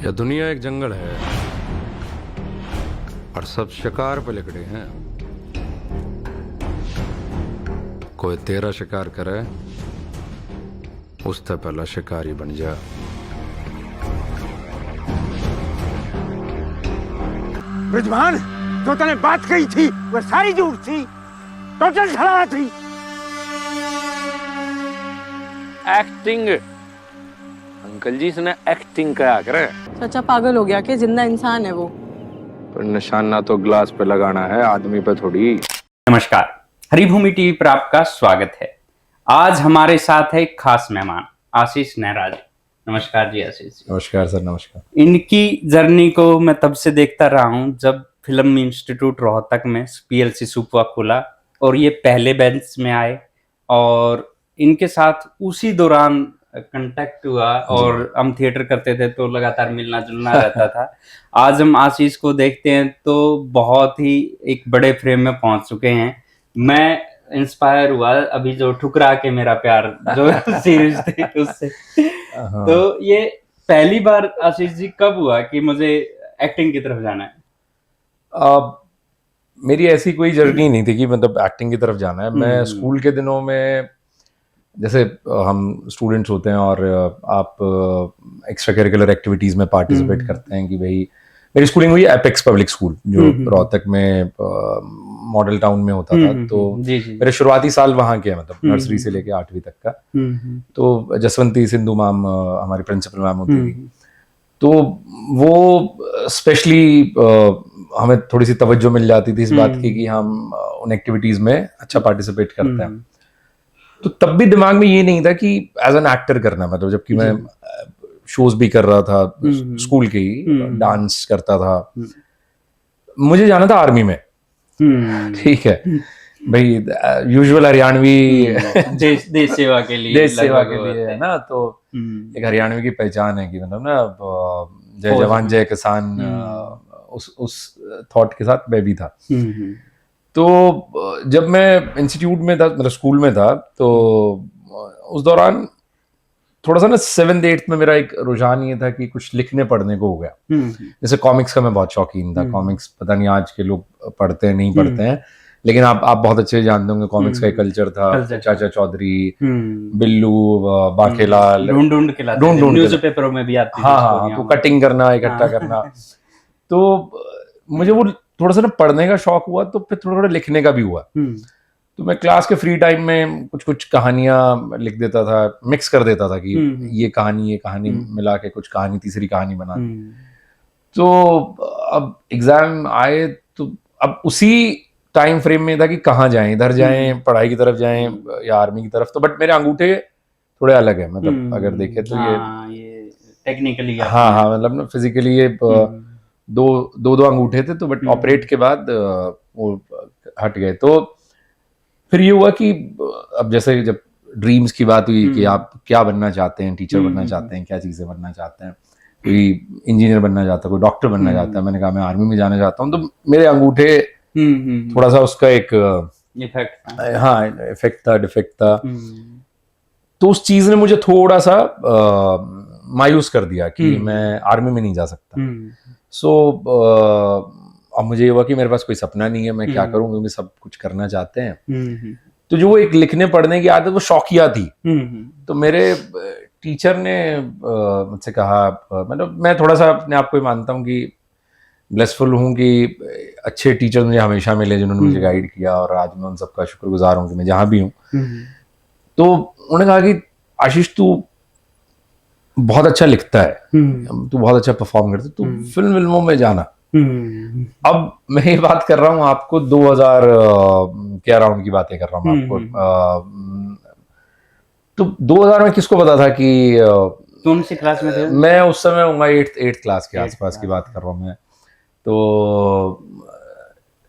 यह दुनिया एक जंगल है और सब शिकार पे लिखड़े हैं। कोई तेरा शिकार करे उससे पहला शिकारी बन जा। रिजवान, जो तने बात कही थी वह सारी झूठ थी, टोटल झला थी। एक्टिंग अंकल जी, इसने एक्टिंग करा करे। चाचा पागल हो गया कि जिंदा इंसान है वो। पर निशाना तो ग्लास पे लगाना है, आदमी पे थोड़ी। नमस्कार, हरिभूमि टीवी पर आपका स्वागत है। आज हमारे साथ है एक खास मेहमान आशीष नेहरा जी। नमस्कार जी आशीष जी। नमस्कार सर। नमस्कार। इनकी जर्नी को मैं तब से देखता रहा हूँ जब फिल्म इंस्टीट्यूट रोहतक में PLC सुपवा खुला और ये पहले बेंच में आए और इनके साथ उसी दौरान कांटेक्ट हुआ और हम थिएटर करते थे तो लगातार मिलना जुलना रहता था। आज हम आशीष को देखते हैं तो बहुत ही एक बड़े फ्रेम में पहुंच चुके हैं। मैं इंस्पायर हुआ अभी जो ठुकरा के मेरा प्यार जो सीरीज थी उससे। तो ये पहली बार आशीष जी कब हुआ कि मुझे एक्टिंग की तरफ जाना है? मेरी ऐसी कोई जर्नी नहीं थी कि मतलब एक्टिंग की तरफ जाना है। मैं स्कूल के दिनों में, जैसे हम स्टूडेंट्स होते हैं और आप एक्स्ट्रा करिकुलर एक्टिविटीज़ में पार्टिसिपेट करते हैं कि भाई, मेरी स्कूलिंग हुई एपेक्स पब्लिक स्कूल जो रोहतक में मॉडल टाउन में होता था। तो मेरे शुरुआती साल वहाँ के, मतलब नर्सरी से लेके 8वीं तक का। तो जसवंती सिंधु मैम हमारी प्रिंसिपल मैम होती थी, तो वो स्पेशली हमें थोड़ी सी तवज्जो मिल जाती थी इस बात की कि हम उन एक्टिविटीज़ में अच्छा पार्टिसिपेट करते हैं। तो तब भी दिमाग में ये नहीं था कि एज एन एक्टर करना, मतलब जबकि मैं शोज भी कर रहा था स्कूल के ही, डांस करता था। मुझे जाना था आर्मी में। ठीक है भाई, यूजुअल हरियाणवी देश सेवा के लिए है ना। तो एक हरियाणवी की पहचान है कि मतलब ना, जय जवान जय किसान, उस थॉट के साथ मैं भी था। तो जब मैं इंस्टीट्यूट में था, मतलब स्कूल में था, तो उस दौरान थोड़ा सा ना 7th 8th में मेरा एक रुझान ये था कि कुछ लिखने पढ़ने को हो गया। जैसे कॉमिक्स का मैं बहुत शौकीन था। कॉमिक्स पता नहीं आज के लोग पढ़ते हैं नहीं पढ़ते हैं, लेकिन आप बहुत अच्छे से जानते होंगे कॉमिक्स का एक कल्चर था। चाचा चौधरी, बिल्लू, बांकेलाल, ढूंढ के लाते थे, न्यूज़पेपरों में भी आती थी। हाँ, तो कटिंग करना, इकट्ठा करना। तो मुझे वो थोड़ा सा ना पढ़ने का शौक हुआ, तो फिर थोड़ा थोड़ा लिखने का भी हुआ। तो मैं क्लास के फ्री टाइम में कुछ कुछ कहानियां लिख देता था, मिक्स कर देता था कि ये कहानी मिला के कुछ कहानी, तीसरी कहानी बना। तो अब एग्जाम आए तो अब उसी टाइम फ्रेम में था कि कहाँ जाएं, इधर जाएं, पढ़ाई की तरफ जाएं या आर्मी की तरफ। तो बट मेरे अंगूठे थोड़े अलग है, मतलब अगर देखे तो ये टेक्निकली, हाँ, मतलब ना फिजिकली ये दो अंगूठे थे। तो बट ऑपरेट के बाद वो हट गए। तो फिर ये हुआ कि अब जैसे जब ड्रीम्स की बात हुई कि आप क्या बनना चाहते हैं, टीचर बनना चाहते हैं, क्या चीजें बनना चाहते हैं, कोई इंजीनियर बनना चाहता है, कोई डॉक्टर बनना चाहता है। मैंने कहा मैं आर्मी में जाना चाहता हूँ। तो मेरे अंगूठे थोड़ा सा उसका एक इफेक्ट था, डिफेक्ट था। तो उस चीज ने मुझे थोड़ा सा मायूस कर दिया कि मैं आर्मी में नहीं जा सकता। सो अब मुझे ये हुआ कि मेरे पास कोई सपना नहीं है, मैं क्या करूं, क्योंकि सब कुछ करना चाहते हैं। तो जो वो एक लिखने पढ़ने की आदत, वो शौकिया थी। तो मेरे टीचर ने मुझसे कहा, मतलब मैं थोड़ा सा अपने आप को मानता हूँ कि ब्लेसफुल हूँ कि अच्छे टीचर मुझे हमेशा मिले जिन्होंने मुझे गाइड किया, और आज मैं उन सबका शुक्रगुजार हूँ कि मैं जहाँ भी हूँ। तो उन्होंने कहा कि आशीष, तू बहुत अच्छा लिखता है, तू बहुत अच्छा परफॉर्म करता है, तू फिल्मों में जाना। अब मैं ये बात कर रहा हूँ आपको 2000 के अराउंड की बातें कर रहा हूँ मैं आपको। तो 2000 में किसको पता था कि कौन सी क्लास में थे? मैं उस समय होऊंगा 8th क्लास के आसपास की बात कर रहा हूँ मैं। तो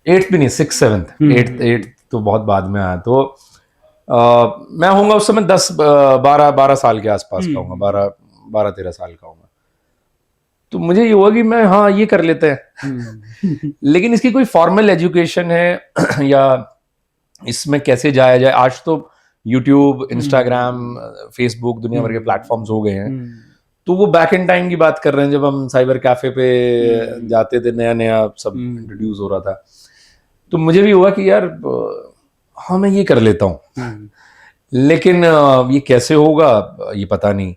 8th भी नहीं, 6th 7th, 8th तो बहुत बाद में आया। तो मैं होऊंगा उस समय 10-12 साल के आसपास का होऊंगा, 12-13 साल का होऊंगा। तो मुझे ये हुआ कि मैं, हाँ, ये कर लेते हैं। लेकिन इसकी कोई फॉर्मल एजुकेशन है या इसमें कैसे जाया जाए? आज तो यूट्यूब, इंस्टाग्राम, फेसबुक, दुनिया भर के प्लेटफॉर्म्स हो गए हैं। तो वो बैक इन टाइम की बात कर रहे हैं जब हम साइबर कैफे पे जाते थे, नया नया सब इंट्रोड्यूस हो रहा था। तो मुझे भी हुआ कि यार हाँ मैं ये कर लेता हूँ, लेकिन ये कैसे होगा ये पता नहीं।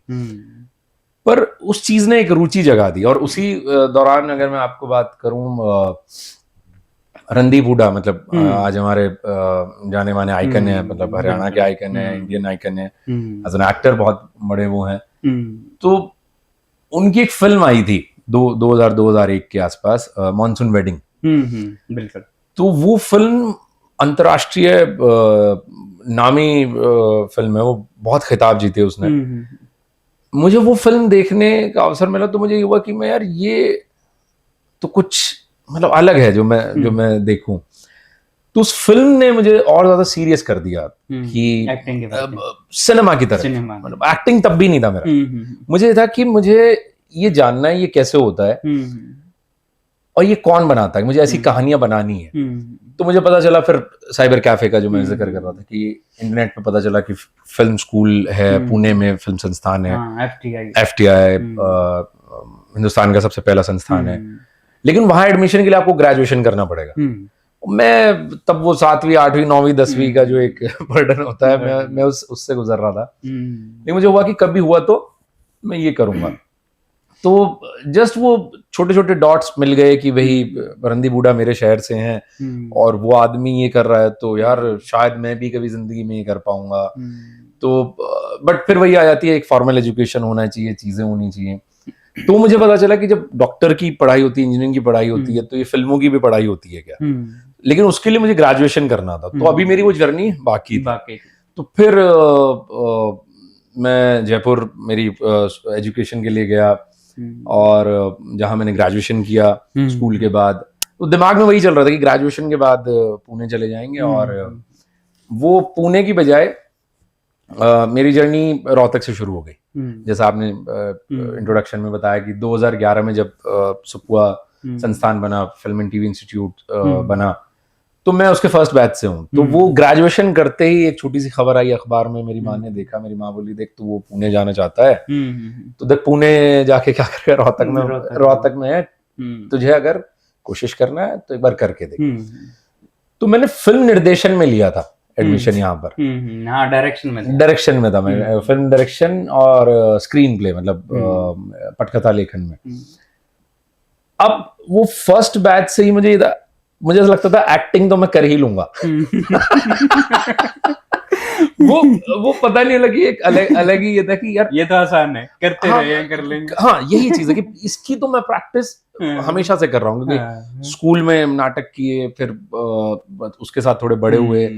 पर उस चीज ने एक रुचि जगा दी। और उसी दौरान अगर मैं आपको बात करूं, रणदीप हुड्डा मतलब आज हमारे जाने माने आइकन है, मतलब हरियाणा के आइकन है, इंडियन आइकन है, एज एन एक्टर बहुत बड़े वो हैं। तो उनकी एक फिल्म आई थी 2001 के आसपास, मॉनसून वेडिंग। बिल्कुल। तो वो फिल्म अंतर्राष्ट्रीय नामी फिल्म है, वो बहुत खिताब जीते उसने। मुझे वो फिल्म देखने का अवसर मिला तो मुझे ये हुआ कि मैं यार ये तो कुछ मतलब अलग है जो मैं देखूं। तो उस फिल्म ने मुझे और ज्यादा सीरियस कर दिया कि एक्टिंग के बारे में, सिनेमा की तरफ। मतलब एक्टिंग तब भी नहीं था मेरा। मुझे था कि मुझे ये जानना है ये कैसे होता है और ये कौन बनाता है, मुझे ऐसी कहानियां बनानी है। तो मुझे पता चला फिर साइबर कैफे का जो मैं जिक्र कर रहा था कि इंटरनेट पे पता चला कि फिल्म स्कूल है पुणे में, फिल्म संस्थान है, FTI हिंदुस्तान का सबसे पहला संस्थान है। लेकिन वहां एडमिशन के लिए आपको ग्रेजुएशन करना पड़ेगा। मैं तब वो 7वीं 8वीं 9वीं 10वीं का जो एक बर्डन होता है मैं उससे गुजर रहा था। लेकिन मुझे हुआ कि कभी हुआ तो मैं ये करूंगा। तो जस्ट वो छोटे छोटे डॉट्स मिल गए कि वही रणदीप हुड्डा मेरे शहर से हैं और वो आदमी ये कर रहा है, तो यार शायद मैं भी कभी जिंदगी में ये कर पाऊंगा। तो बट फिर वही आ जाती है, एक फॉर्मल एजुकेशन होना चाहिए, चीजें होनी चाहिए। तो मुझे पता चला कि जब डॉक्टर की पढ़ाई होती है, इंजीनियरिंग की पढ़ाई होती है, तो ये फिल्मों की भी पढ़ाई होती है क्या। लेकिन उसके लिए मुझे ग्रेजुएशन करना था, तो अभी मेरी वो जर्नी बाकी थी। तो फिर मैं जयपुर मेरी एजुकेशन के लिए गया और जहां मैंने ग्रेजुएशन किया स्कूल के बाद। तो दिमाग में वही चल रहा था कि ग्रेजुएशन के बाद पुणे चले जाएंगे। और वो पुणे की बजाय मेरी जर्नी रोहतक से शुरू हो गई। जैसा आपने इंट्रोडक्शन में बताया कि 2011 में जब सुपुआ संस्थान बना, फिल्म एंड टीवी इंस्टीट्यूट बना, तो मैं उसके फर्स्ट बैच से हूँ। तो वो ग्रेजुएशन करते ही एक छोटी सी खबर आई अखबार में, मेरी माँ ने देखा, मेरी माँ बोली देख तू वो पुणे जाना चाहता है, तो देख पुणे जाके क्या करेगा, रोहतक में है, तुझे अगर कोशिश करना है तो एक बार करके देख। तो मैंने फिल्म निर्देशन में लिया था एडमिशन यहाँ पर। हाँ, डायरेक्शन में था मैं, फिल्म डायरेक्शन और स्क्रीन प्ले मतलब पटकथा लेखन में। अब वो फर्स्ट बैच से ही मुझे ऐसा लगता था एक्टिंग तो मैं कर ही लूंगा। वो पता नहीं लगी, एक अलग ही ये था कि यार ये तो आसान है, करते रहे कर लेंगे। हाँ, यही चीज है कि इसकी तो मैं प्रैक्टिस हमेशा से कर रहा हूँ, क्योंकि स्कूल में नाटक किए, फिर उसके साथ थोड़े बड़े हुए।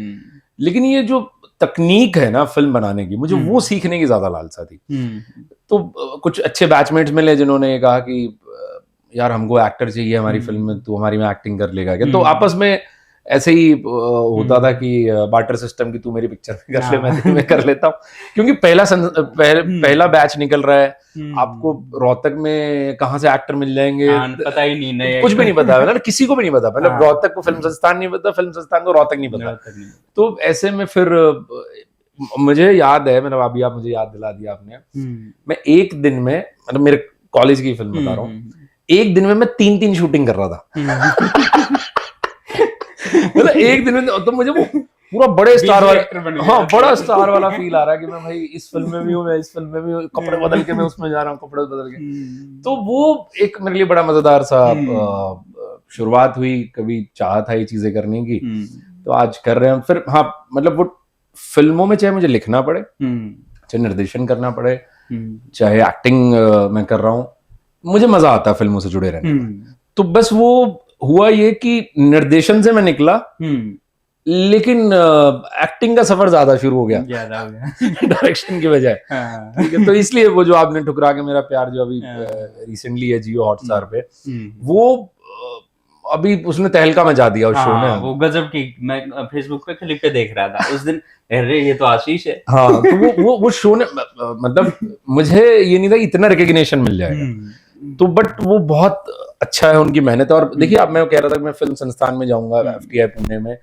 लेकिन ये जो तकनीक है ना फिल्म बनाने की, मुझे वो सीखने की ज्यादा लालसा थी। तो कुछ अच्छे बैचमेट्स मिले जिन्होंने कहा कि यार हमको एक्टर चाहिए हमारी फिल्म में, तो हमारी में एक्टिंग कर लेगा क्या। तो आपस में ऐसे ही होता था कि बार्टर सिस्टम की तू मेरी पिक्चर में कर ले, मैं कर लेता हूँ। क्योंकि पहला बैच निकल रहा है, आपको रोहतक में कहाँ से एक्टर मिल जाएंगे पता ही नहीं, कुछ भी नहीं पता, मतलब किसी को भी नहीं पता। मतलब रोहतक को फिल्म संस्थान नहीं पता, फिल्म संस्थान को रोहतक नहीं पता। तो ऐसे में फिर मुझे याद है, मतलब अभी आप मुझे याद दिला दिया आपने, मैं एक दिन में, मतलब मेरे कॉलेज की फिल्म बता रहा हूँ, एक दिन में मैं 3 शूटिंग कर रहा था। मतलब एक दिन में, तो मुझे वो पूरा बड़े स्टार वाला, हाँ बड़ा स्टार वाला फील आ रहा है कि मैं भाई इस फिल्म में भी हूँ, मैं इस फिल्म में भी हूँ, कपड़े बदल के मैं उसमें जा रहा हूँ, कपड़े बदल के। तो वो एक मेरे लिए बड़ा मजेदार सा शुरुआत हुई। कभी चाह था ये चीजें करने की, तो आज कर रहे हैं। फिर हाँ, मतलब वो फिल्मों में चाहे मुझे लिखना पड़े, चाहे निर्देशन करना पड़े, चाहे एक्टिंग मैं कर रहा हूँ, मुझे मजा आता है फिल्मों से जुड़े रहने में। तो बस वो हुआ ये कि निर्देशन से मैं निकला, लेकिन एक्टिंग का सफर ज्यादा शुरू हो गया डायरेक्शन की बजाय। ठीक है, तो इसलिए वो जो आपने ठुकरा के मेरा प्यार जो अभी रिसेंटली है जियो हॉटस्टार पे, वो अभी उसने तहलका मचा दिया उस शो में। वो गजब की, मैं फेसबुक पे क्लिप पे देख रहा था उस दिन, अरे ये तो आशीष है। हाँ, तो वो शो ने, मतलब मुझे ये नहीं था इतना रिकग्निशन मिल जाएगा। तो बट वो बहुत अच्छा है, उनकी मेहनत है। और देखिए, अब मैं कह रहा था कि मैं फिल्म संस्थान में जाऊंगा FTI पुणे में,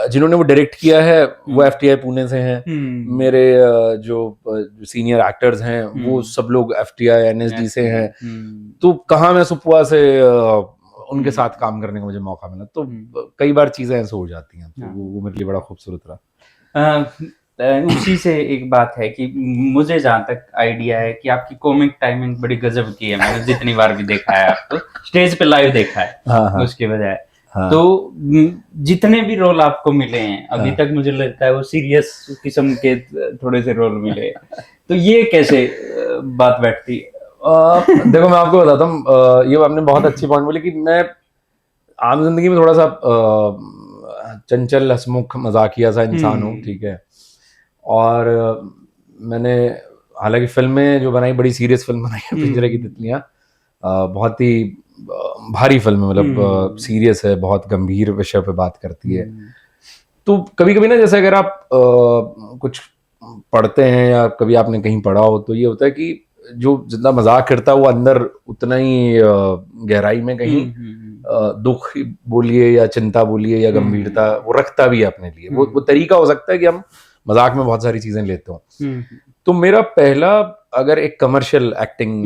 जिन्होंने वो डायरेक्ट किया है वो FTI पुणे से हैं। मेरे जो सीनियर एक्टर्स हैं वो सब लोग FTI NSD से हैं। तो कहाँ मैं सुपुआ से उनके साथ काम करने का मुझे मौका मिला, तो कई बार चीजें ऐसे हो जाती हैं, तो वो मेरे लिए बड़ा खूबसूरत रहा। उसी से एक बात है कि मुझे जहाँ तक आइडिया है कि आपकी कॉमिक टाइमिंग बड़ी गजब की है, मैंने जितनी बार भी देखा है आपको, स्टेज पे लाइव देखा है। हाँ। उसके बजाय हाँ। तो जितने भी रोल आपको मिले हैं अभी तक, मुझे लगता है वो सीरियस किस्म के थोड़े से रोल मिले, तो ये कैसे बात बैठती है? देखो, मैं आपको बताता हूँ, ये आपने बहुत अच्छी पॉइंट बोली कि मैं आम जिंदगी में थोड़ा सा चंचल, हंसमुख, मजाकिया सा इंसान हूँ, ठीक है। और मैंने हालांकि फिल्में जो बनाई, बड़ी सीरियस फिल्म बनाई है पिंजरे की तितलियां, बहुत ही भारी फिल्म है, मतलब सीरियस है, बहुत गंभीर विषय पे बात करती है। तो कभी कभी ना, जैसे अगर आप कुछ पढ़ते हैं या कभी आपने कहीं पढ़ा हो, तो ये होता है कि जो जितना मजाक करता है वो अंदर उतना ही गहराई में कहीं दुख बोलिए या चिंता बोलिए या गंभीरता वो रखता भी है अपने लिए। वो तरीका हो सकता है कि हम मजाक में बहुत सारी चीजें लेते हो। तो मेरा पहला अगर एक कमर्शियल एक्टिंग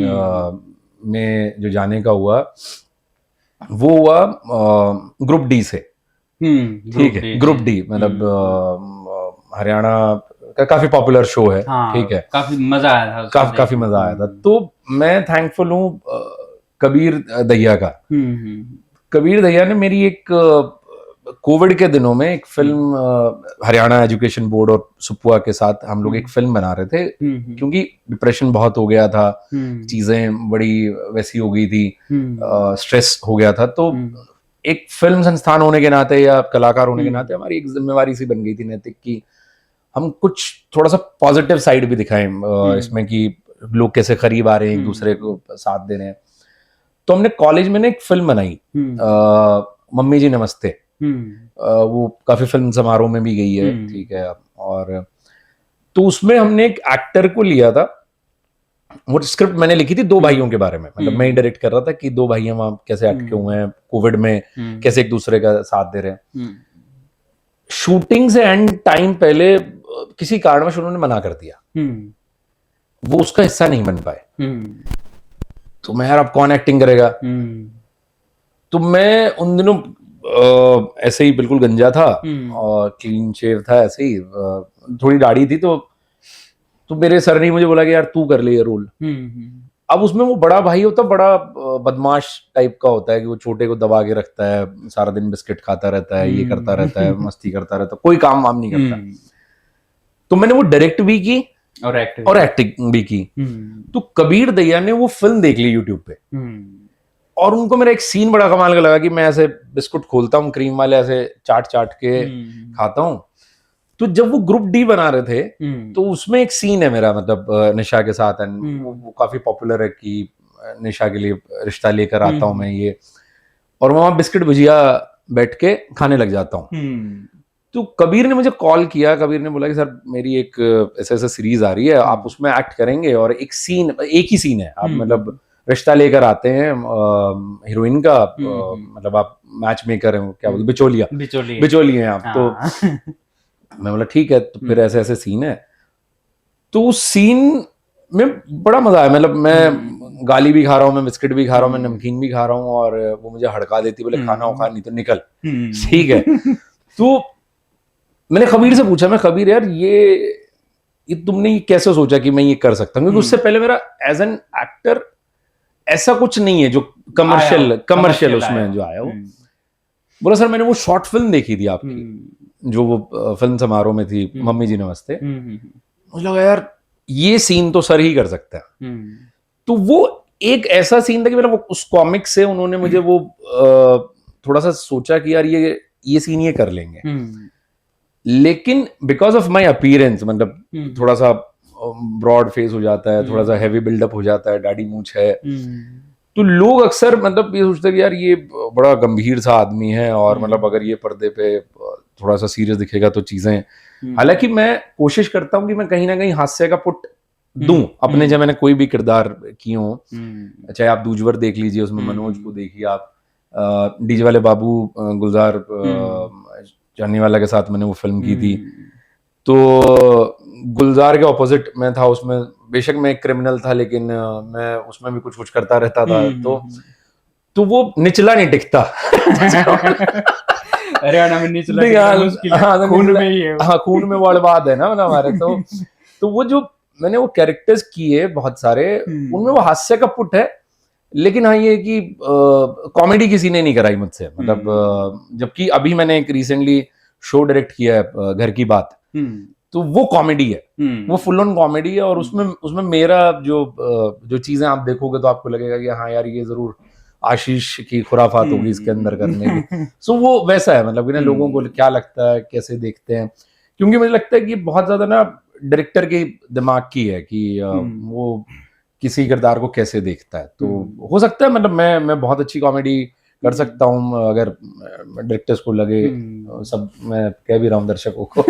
में जो जाने का हुआ, वो हुआ ग्रुप डी से, ठीक है। ग्रुप डी मतलब हरियाणा का काफी पॉपुलर शो है, ठीक है। काफी मजा आया था, काफी मजा आया था। तो मैं थैंकफुल हूँ कबीर दहिया का। कबीर दहिया ने मेरी एक कोविड के दिनों में एक फिल्म, हरियाणा एजुकेशन बोर्ड और सुपुआ के साथ हम लोग एक फिल्म बना रहे थे, क्योंकि डिप्रेशन बहुत हो गया था, चीजें बड़ी वैसी हो गई थी, स्ट्रेस हो गया था। तो एक फिल्म संस्थान होने के नाते या कलाकार होने के नाते हमारी एक जिम्मेवारी सी बन गई थी नैतिक की हम कुछ थोड़ा सा पॉजिटिव साइड भी दिखाएं इसमें, कि लोग कैसे करीब आ रहे हैं, एक दूसरे को साथ दे रहे हैं। तो हमने कॉलेज में ना एक फिल्म बनाई, मम्मी जी नमस्ते। वो काफी फिल्म समारोह में भी गई है, ठीक है। और तो उसमें हमने एक एक्टर को लिया था। वो स्क्रिप्ट मैंने लिखी थी 2 भाइयों के बारे में, मतलब मैं ही डायरेक्ट कर रहा था कि 2 भाई वहां कैसे अटके हुए हैं कोविड में, कैसे एक दूसरे का साथ दे रहे हैं। शूटिंग से एंड टाइम पहले किसी कारणवश उन्होंने मना कर दिया, वो उसका हिस्सा नहीं बन पाए। तो मैं यार, अब कौन एक्टिंग करेगा? तो मैं उन दिनों ऐसे ही बिल्कुल गंजा था और क्लीन शेव था, ऐसे ही थोड़ी दाढ़ी थी। तो मेरे सर ने मुझे बोला कि यार तू कर ले ये रोल। अब उसमें वो बड़ा भाई होता, बड़ा बदमाश टाइप का होता है कि वो छोटे को दबा के रखता है, सारा दिन बिस्किट खाता रहता है, ये करता रहता है, मस्ती करता रहता है, कोई काम वाम नहीं करता। तो मैंने वो डायरेक्ट भी की और एक्टिंग भी की। तो कबीर दहिया ने वो फिल्म देख ली यूट्यूब पे, और उनको मेरा एक सीन बड़ा कमाल का लगा कि मैं ऐसे बिस्कुट खोलता हूँ क्रीम वाले, ऐसे चाट के खाता हूँ। तो जब वो ग्रुप डी बना रहे थे, तो उसमें एक सीन है मेरा, मतलब निशा के साथ, वो काफी पॉपुलर है कि निशा के लिए रिश्ता लेकर आता हूँ मैं ये, और वहां बिस्किट भुजिया बैठ के खाने लग जाता हूँ। तो कबीर ने मुझे कॉल किया, कबीर ने बोला कि सर मेरी एक ऐसे सीरीज आ रही है, आप उसमें एक्ट करेंगे, और एक ही सीन है, आप मतलब रिश्ता लेकर आते हैं हीरोइन का, मतलब आप मैच मेकर हैं, क्या बोलते, बिचौली हैं आप। तो मैं बोला ठीक है। तो फिर ऐसे सीन है, तो उस सीन में बड़ा मजा आया। मतलब मैं गाली भी खा रहा हूँ, मैं बिस्किट भी खा रहा हूँ, मैं नमकीन भी खा रहा हूँ, और वो मुझे हड़का देती, बोले खाना हो खा, नहीं तो निकल, ठीक है। तो मैंने कबीर से पूछा, मैं कबीर यार ये तुमने कैसे सोचा कि मैं ये कर सकता हूँ, क्योंकि उससे पहले मेरा एज एन एक्टर ऐसा कुछ नहीं है जो कमर्शियल उसमें जो आया। वो बोला सर मैंने वो शॉर्ट फिल्म देखी थी आपकी, जो वो फिल्म समारोह में थी, मम्मी जी नमस्ते। मुझे लगा यार ये सीन तो सर ही कर सकता है। तो वो एक ऐसा सीन था कि मतलब उस कॉमिक से उन्होंने मुझे वो थोड़ा सा सोचा कि यार ये सीन ये कर लेंगे। लेकिन बिकॉज ऑफ माई अपीयरेंस, मतलब थोड़ा सा ब्रॉड फेस हो जाता है, थोड़ा सा हैवी बिल्डअप हो जाता है, दाढ़ी मूंछ है, तो लोग अक्सर मतलब ये सोचते हैं कि यार ये बड़ा गंभीर सा आदमी है, और मतलब अगर ये पर्दे पे थोड़ा सा सीरियस दिखेगा तो चीजें। हालांकि मैं कोशिश करता हूँ कि मैं कहीं ना कहीं हास्य का पुट दूं अपने, जब मैंने कोई भी किरदार किए हो, चाहे आप दूजवर देख लीजिए, उसमें मनोज को देखिए आप, डीजे वाले बाबू गुलजार जानीवाला के साथ मैंने वो फिल्म की थी, तो गुलजार के ऑपोजिट मैं था उसमें। बेशक मैं एक क्रिमिनल था, लेकिन मैं उसमें भी कुछ कुछ करता रहता था, तो वो निचला नहीं टिकता। हरियाणा में निचला नहीं, टिकना मुश्किल है, हाँ, खून में ही है वो। हाँ, खून में वो अड़बाद है ना हमारे, तो वो जो मैंने वो कैरेक्टर्स किए बहुत सारे, उनमें वो हास्य का पुट है, लेकिन हाँ ये कि कॉमेडी किसी ने नहीं कराई मुझसे, मतलब जबकि अभी मैंने एक रिसेंटली शो डायरेक्ट किया है, घर की बात, तो वो कॉमेडी है, वो फुल ऑन कॉमेडी है, और उसमें मेरा जो चीजें आप देखोगे तो आपको लगेगा कि हाँ यार ये जरूर आशीष की खुराफात होगी इसके अंदर करने की। सो वो वैसा है, मतलब कि ना लोगों को क्या लगता है, कैसे देखते हैं, क्योंकि मुझे लगता है कि बहुत ज्यादा ना डायरेक्टर के दिमाग की है कि वो किसी किरदार को कैसे देखता है। तो हो सकता है, मतलब मैं बहुत अच्छी कॉमेडी कर सकता हूँ अगर डायरेक्टर्स को लगे, सब मैं कह भी रहा हूँ दर्शकों को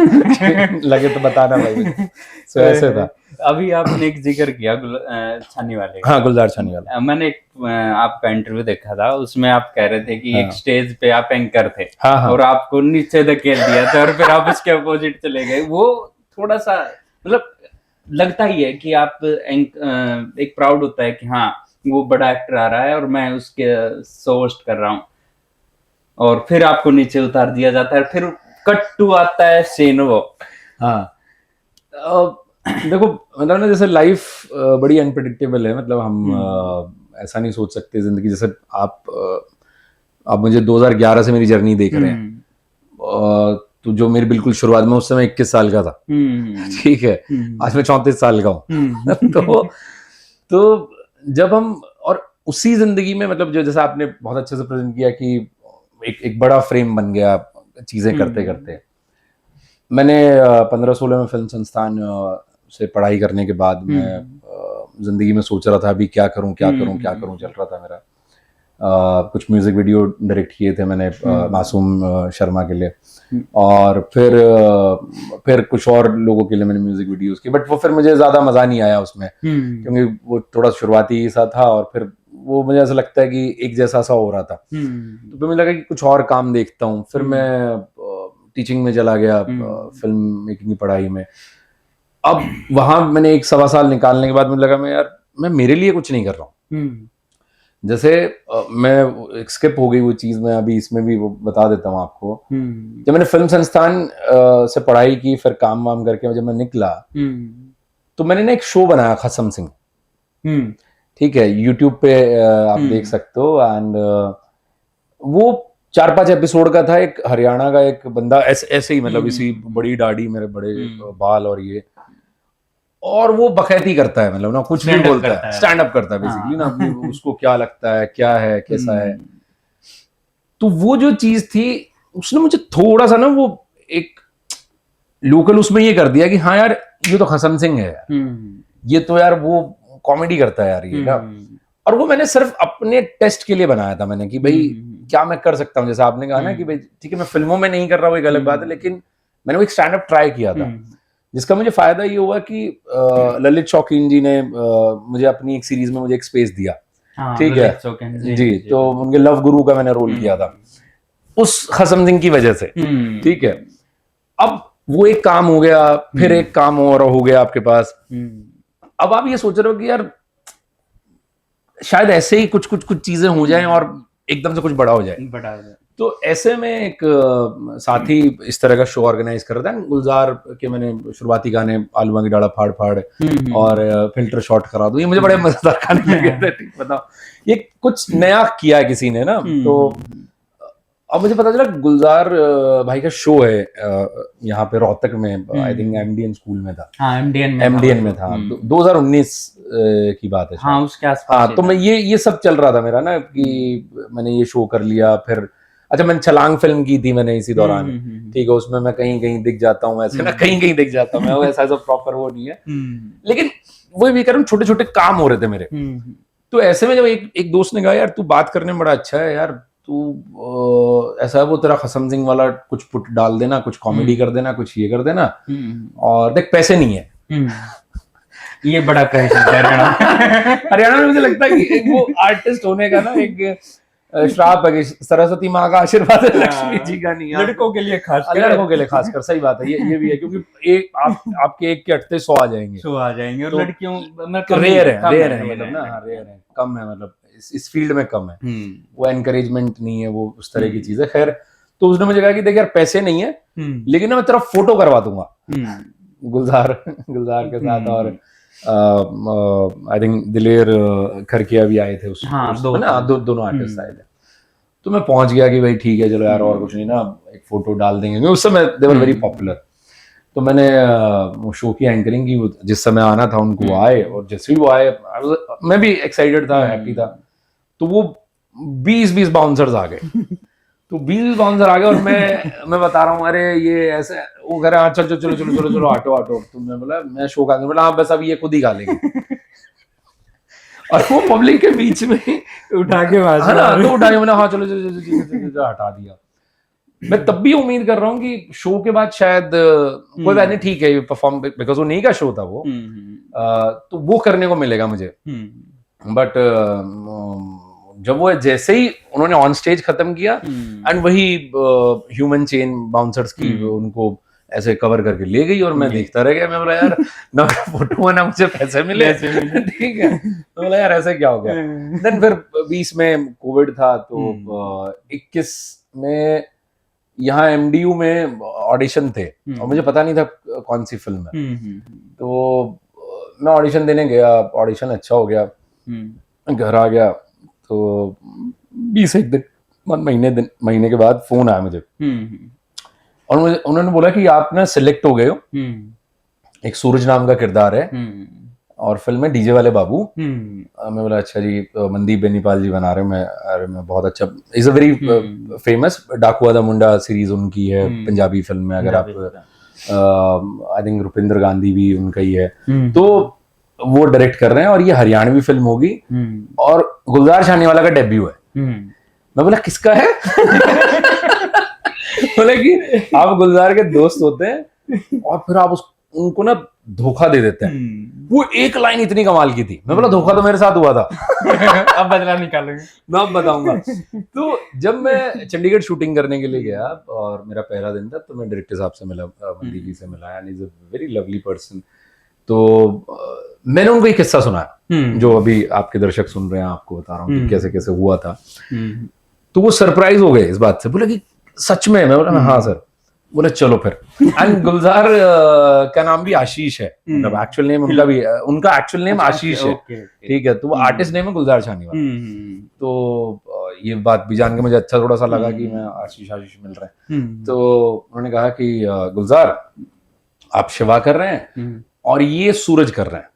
लगे तो बताना भाई। सो ऐसे था। अभी आपने एक जिक्र किया छानी वाले का। हाँ, गुलजार छानी वाला। मैंने एक आपका इंटरव्यू देखा था, उसमें आप कह रहे थे कि एक स्टेज पे आप एंकर थे, हाँ। और आपको नीचे धकेल दिया था और फिर आप उसके अपोजिट चले गए। वो थोड़ा सा मतलब लगता ही है कि आप एक प्राउड होता है कि हाँ वो बड़ा एक्टर आ रहा है और मैं उसके होस्ट कर रहा हूँ, और फिर आपको नीचे उतार दिया जाता है, फिर कट टू आता है सीन वो। हाँ, देखो मतलब ना, जैसे लाइफ बड़ी अनप्रेडिक्टेबल है, मतलब हम ऐसा नहीं सोच सकते जिंदगी। जैसे आप मुझे 2011 से मेरी जर्नी देख रहे हैं, तो जो मेरी बिल्कुल शुरुआत में, उस समय 21 साल का था, ठीक है, आज मैं 34 साल का हूँ। तो जब हम, और उसी जिंदगी में, मतलब जो जैसा आपने बहुत अच्छे से प्रेजेंट किया कि एक बड़ा फ्रेम बन गया चीजें करते करते। मैंने 15-16 में फिल्म संस्थान से पढ़ाई करने के बाद मैं जिंदगी में सोच रहा था अभी क्या करूं चल रहा था मेरा। कुछ म्यूजिक वीडियो डायरेक्ट किए थे मैंने मासूम शर्मा के लिए, और फिर कुछ और लोगों के लिए मैंने म्यूजिक वीडियोस किए, बट वो फिर मुझे ज्यादा मजा नहीं आया उसमें, क्योंकि वो थोड़ा शुरुआती सा था, और फिर वो मुझे ऐसा लगता है कि एक जैसा सा हो रहा था। तो फिर मुझे लगा कि कुछ और काम देखता हूँ। फिर मैं टीचिंग में चला गया, फिल्म मेकिंग की पढ़ाई में। अब वहां मैंने 1-1.25 साल निकालने के बाद मुझे लगा मैं मेरे लिए कुछ नहीं कर रहा हूँ। जैसे मैं स्किप हो गई वो चीज, मैं अभी इसमें भी वो बता देता हूँ आपको। जब मैंने फिल्म संस्थान से पढ़ाई की, फिर काम वाम करके जब मैं निकला, तो मैंने ना एक शो बनाया, खसम सिंह, ठीक है, यूट्यूब पे आप देख सकते हो। एंड वो 4-5 एपिसोड का था। एक हरियाणा का एक बंदा ऐसे ही, मतलब इसी बड़ी दाढ़ी, मेरे बड़े बाल, और वो बखैती करता है, मतलब ना कुछ नहीं बोलता है, स्टैंड अप करता है बेसिकली ना, उसको क्या लगता है, क्या है, कैसा है। तो वो जो चीज थी, उसने मुझे थोड़ा सा ना वो एक लोकल उसमें ये कर दिया कि हाँ यार ये तो खसम सिंह है यार, ये तो यार वो कॉमेडी करता है यार ये ना। और वो मैंने सिर्फ अपने टेस्ट के लिए बनाया था मैंने, कि भाई क्या मैं कर सकता हूँ। जैसे आपने कहा ना कि भाई ठीक है मैं फिल्मों में नहीं कर रहा, वो एक अलग बात है, लेकिन मैंने वो एक स्टैंड अप ट्राई किया था, जिसका मुझे फायदा ये हुआ कि ललित शौकीन जी ने मुझे अपनी एक सीरीज में मुझे एक स्पेस दिया, ठीक है जी। तो उनके लव गुरु का मैंने रोल किया था उस खसम सिंह की वजह से, ठीक है। अब वो एक काम हो गया, फिर एक काम और हो गया आपके पास। अब आप ये सोच रहे हो कि यार शायद ऐसे ही कुछ चीजें हो जाएं और एकदम से कुछ बड़ा हो जाए। तो ऐसे में एक साथी इस तरह का शो ऑर्गेनाइज कर रहा था। गुलजार के मैंने शुरुआती गाने आलूआ की डाला फाड़ फाड़ और फिल्टर शॉट करा दो, ये मुझे बड़े मजेदार गाने लगे थे, ठीक बताओ, ये कुछ नया किया है किसी ने ना। तो अब मुझे पता चला गुलजार भाई का शो है यहाँ पे रोहतक में, आई थिंक एमडीएन स्कूल में था। हाँ, एमडीएन में था 2019 की बात है। हाँ, उसके आसपास। हाँ, तो मैं ये सब चल रहा था मेरा ना, कि मैंने ये शो कर लिया। फिर अच्छा, मैंने छलांग फिल्म की थी मैंने इसी दौरान, ठीक है, उसमें मैं कहीं दिख जाता हूँ, ऐसे ना कहीं दिख जाता हूँ मैं, ऐसा प्रॉपर वो नहीं है, लेकिन वही भी करूँ, छोटे छोटे काम हो रहे थे मेरे। तो ऐसे में जब एक दोस्त ने कहा यार तू बात करने में बड़ा अच्छा है यार, तू ऐसा है वो तेरा खसम सिंह वाला कुछ पुट डाल देना, कुछ कॉमेडी कर देना, कुछ ये कर देना, और देख पैसे नहीं है ये बड़ा क्रेज है हरियाणा। हरियाणा में मुझे लगता है कि एक वो आर्टिस्ट होने का ना एक श्राप है कि सरस्वती माँ का आशीर्वाद है, लक्ष्मी जी का नहीं। लड़कों के लिए खास लड़कों के लिए खासकर सही बात है, ये भी है क्योंकि एक आपके एक के अटते 100 आ जाएंगे, शो आ जाएंगे। और तो लड़कियों में रेयर है मतलब ना, हाँ रेयर है, कम है मतलब इस फील्ड में कम है, वो एनकरेजमेंट नहीं है, वो उस तरह की चीज है। खैर, तो उसने मुझे कहा कि देख यार पैसे नहीं है लेकिन ना मैं तेरा फोटो करवा दूंगा गुलजार के साथ। और आई थिंक दिलेर खरकिया भी आए थे उस दोनों आर्टिस्ट आए थे। तो मैं पहुंच गया कि भाई ठीक है चलो यार और कुछ नहीं ना, एक फोटो डाल देंगे, क्योंकि उस समय दे वर वेरी पॉपुलर। तो मैंने वो शो की एंकरिंग की, जिस समय आना था उनको आए, और जैसे ही वो आए मैं भी एक्साइटेड था, हैप्पी था। तो वो 20 बाउंसर्स आ गए, तो 20 बाउंसर आ गए और मैं बता रहा हूँ अरे ये ऐसे, वो कह रहे हाँ चलो चलो चलो चलो चलो आटो। तो मैं बोला मैं शो का बोला हाँ बस अब ये खुद ही खा लेंगे। और वो पब्लिक के बीच में उठा के है ना, तो उठा के मैंने हाँ चलो चलो चलो हटा दिया। मैं तब भी उम्मीद कर रहा हूँ कि शो के बाद शायद कोई बात नहीं, ठीक है परफॉर्म, बिकॉज वो नहीं का शो था वो, तो वो करने को मिलेगा मुझे। बट जब वो जैसे ही उन्होंने ऑन स्टेज खत्म किया एंड वही ह्यूमन चेन बाउंसर्स की उनको ऐसे कवर करके ले गई, और मैं देखता रह गया। मैं बोला यार ना फोटो है ना मुझे पैसे मिले, ठीक है। तो बोला यार ऐसे क्या हो गया। देन फिर 20 में कोविड था, तो 21 में यहाँ MDU में ऑडिशन थे और मुझे पता नहीं था कौन सी फिल्म है। तो मैं ऑडिशन देने गया, ऑडिशन अच्छा हो गया, घर आ गया। तो 20 महीने के बाद फोन आया मुझे, और मुझे उन्होंने बोला कि आप ना सिलेक्ट हो गए हो, एक सूरज नाम का किरदार है और फिल्म है डीजे वाले बाबू। मैं बोला अच्छा जी, मनदीप बेनीपाल जी बना रहे हैं। अरे मैं बहुत अच्छा, is a very famous, Dakua दा मुंडा सीरीज उनकी है पंजाबी फिल्म में। अगर आप आई थिंक रुपिंदर गांधी भी उनका ही है, तो वो डायरेक्ट कर रहे हैं और ये हरियाणवी फिल्म होगी और गुलजार छानीवाला का डेब्यू है। मैं बोला किसका है? बोले कि आप गुलजार के दोस्त होते हैं और फिर आप उनको ना धोखा दे देते हैं। वो एक लाइन इतनी कमाल की थी। मैं बोला धोखा तो मेरे साथ हुआ था। अब बदला निकालेंगे, मैं अब बताऊंगा। तो जब मैं चंडीगढ़ शूटिंग करने के लिए गया और मेरा पहला दिन था, तो मैं डायरेक्टर साहब से मिला, मनदीप जी से मिला, and is a very lovely person. तो मैंने उनको एक किस्सा सुनाया जो अभी आपके दर्शक सुन रहे हैं, आपको बता रहा हूँ कि कैसे कैसे हुआ था। तो वो सरप्राइज हो गए इस बात से, बोले कि सच में? मैं बोला हाँ सर। बोले चलो फिर। एंड गुलजार का नाम भी आशीष है, मतलब एक्चुअल नेम उनका भी, उनका एक्चुअल नेम आशीष है, ठीक है। तो वो आर्टिस्ट नेम है गुलजार छानीवाला। तो ये बात भी जान के मुझे अच्छा थोड़ा सा लगा कि मैं आशीष मिल रहे हैं। तो उन्होंने कहा कि गुलजार आप शिवा कर रहे हैं और ये सूरज कर रहे हैं।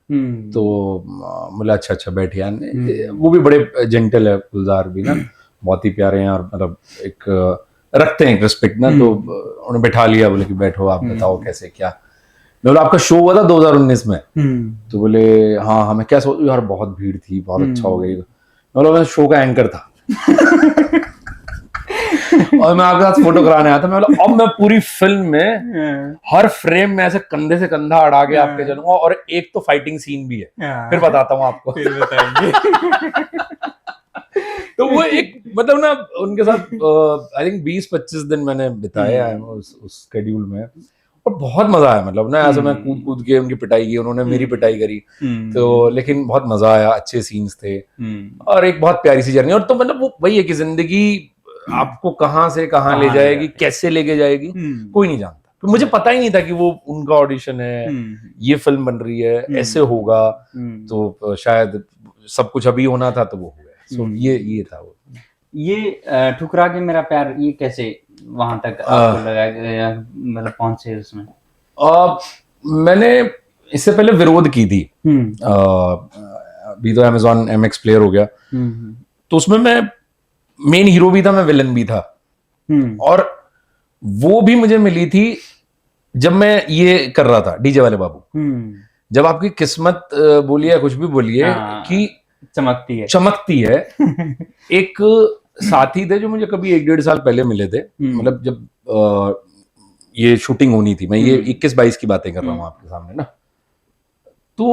तो बोला अच्छा बैठिए। वो भी बड़े जेंटल है गुलजार भी ना, बहुत ही प्यारे हैं, और मतलब एक रखते हैं रिस्पेक्ट ना। तो उन्होंने बैठा लिया, बोले कि बैठो आप बताओ कैसे क्या। मैं बोला आपका शो हुआ था 2019 में? तो बोले हाँ मैं क्या सोच यार बहुत भीड़ थी, बहुत अच्छा हो गई। मैं बोला मैं शो का एंकर था। और मैं आपके साथ फोटो कराने आया था। मैं बोला अब मैं पूरी फिल्म में हर फ्रेम में ऐसे कंधे से कंधा अड़ा के आपके चलूंगा, और एक तो फाइटिंग सीन भी है, फिर बताता हूँ आपको। तो वो एक मतलब ना उनके साथ आई थिंक 20-25 दिन मैंने बिताया है उस स्केड्यूल में, और बहुत मजा आया। मतलब ना ऐसे मैं कूद के उनकी पिटाई की, उन्होंने मेरी पिटाई करी, तो लेकिन बहुत मजा आया, अच्छे सीन्स थे और एक बहुत प्यारी सी जर्नी। और तो मतलब वो वही है कि जिंदगी आपको कहाँ से कहाँ ले जाएगी, कैसे लेके जाएगी, कोई नहीं जानता। तो मुझे पता ही नहीं था कि वो उनका ऑडिशन है, ये फिल्म बन रही है, ऐसे होगा। तो शायद सब कुछ अभी होना था तो वो हो गया। सो ये था वो। ये ठुकरा के मेरा प्यार, ये कैसे वहां तक आपको लगा, मतलब पहुंचे उसमें? मैंने इससे पहले विरोध की थी, अभी तो Amazon MX प्लेयर हो गया, तो उसमें मैं मेन हीरो भी था, मैं विलन भी था। और वो भी मुझे मिली थी जब मैं ये कर रहा था डीजे वाले बाबू। जब आपकी किस्मत बोलिए या कुछ भी बोलिए कि चमकती है। एक साथी थे जो मुझे कभी 1-1.5 साल पहले मिले थे, मतलब जब ये शूटिंग होनी थी, मैं ये 21-22 की बातें कर रहा हूँ आपके सामने ना। तो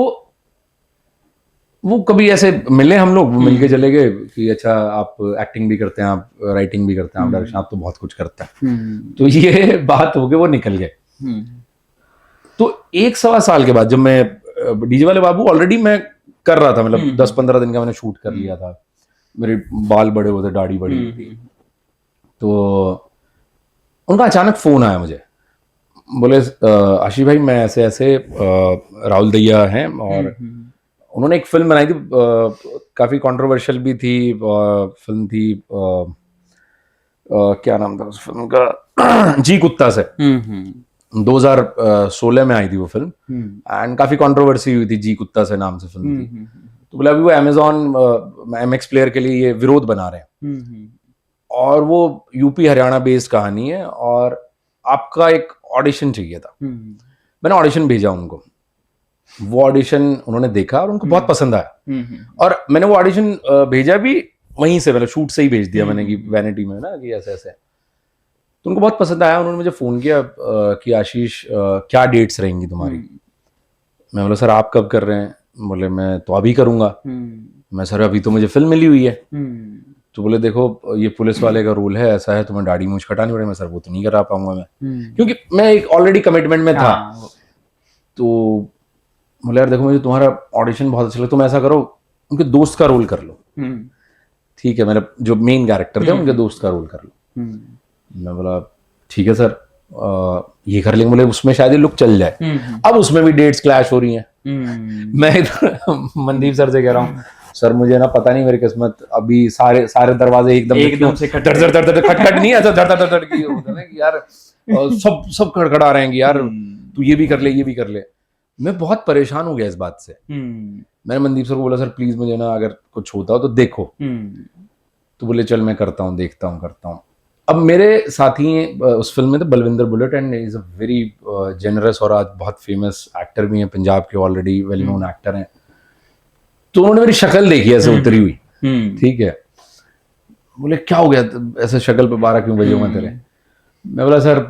वो कभी ऐसे मिले हम लोग, मिल के चले गए कि अच्छा आप एक्टिंग भी करते हैं, आप राइटिंग भी करते हैं, आप डायरेक्शन, आप तो बहुत कुछ करते हैं। तो ये बात हो गई, वो निकल गए। तो 1-1.25 साल के बाद जब मैं डीजे वाले बाबू ऑलरेडी मैं कर रहा था, मतलब 10-15 दिन का मैंने शूट कर लिया था, मेरे बाल बड़े हुए थे, दाढ़ी बड़ी हुई थी, तो उनका अचानक फोन आया मुझे, बोले आशीष भाई मैं ऐसे ऐसे राहुल दैया हैं और उन्होंने एक फिल्म बनाई थी, काफी कंट्रोवर्शियल भी थी, फिल्म थी क्या नाम था उस फिल्म का, जी कुत्ता से, 2016 में आई थी वो फिल्म, एंड काफी कंट्रोवर्सी हुई थी, जी कुत्ता से नाम से फिल्म थी। तो बोला अभी वो Amazon MX प्लेयर के लिए ये विरोध बना रहे हैं, और वो यूपी हरियाणा बेस्ड कहानी है, और आपका एक ऑडिशन चाहिए था। मैंने ऑडिशन भेजा उनको, वो ऑडिशन उन्होंने देखा और उनको बहुत पसंद आया, और मैंने वो ऑडिशन भेजा भी वहीं से, मतलब शूट से ही भेज दिया मैंने कि वैनिटी में ना, कि ऐसे ऐसे। तो उनको बहुत पसंद आया, उन्होंने मुझे फोन किया कि आशीष क्या डेट्स रहेंगी तुम्हारी। मैं बोला सर आप कब कर रहे हैं? बोले मैं तो अभी करूंगा। मैं सर अभी तो मुझे फिल्म मिली हुई है। तो बोले देखो ये पुलिस वाले का रूल है, ऐसा है, तुम्हें दाढ़ी मूंछ कटानी पड़ेगी। मैं सर वो तो नहीं करा पाऊंगा मैं, क्योंकि मैं एक ऑलरेडी कमिटमेंट में था। तो बोले यार देखो मुझे तुम्हारा ऑडिशन बहुत अच्छा लगा, तुम ऐसा करो उनके दोस्त का रोल कर लो। ठीक है, मेरा जो मेन कैरेक्टर थे उनके दोस्त का रोल कर लो। मैं बोला ठीक है सर, ये कर लेंगे। बोले उसमें शायद ये लुक चल जाए। अब उसमें भी डेट्स क्लैश हो रही हैं। मैं इधर मनदीप सर से कह रहा हूँ सर मुझे ना पता नहीं मेरी किस्मत, अभी सारे दरवाजे एकदम से खटखट नहीं ऐसा धड़ की होता है कि यार सब खड़खड़ा रहे हैं कि यार तू ये भी कर ले ये भी कर ले। मैं बहुत परेशान हो गया इस बात से। मैंने मनदीप सर को बोला सर प्लीज मुझे ना अगर कुछ होता हो तो देखो। तो बोले चल मैं करता हूँ, देखता हूँ, करता हूँ। अब मेरे साथी उस फिल्म में थे Balwinder bullet, and is a very generous और आज बहुत फेमस एक्टर भी हैं, पंजाब के ऑलरेडी वेल नोन एक्टर हैं। तो उन्होंने मेरी शक्ल देखी ऐसे उतरी हुई। ठीक है, बोले क्या हो गया ऐसे शक्ल पे 12 क्यों बजे हुए तेरे? मैं बोला सर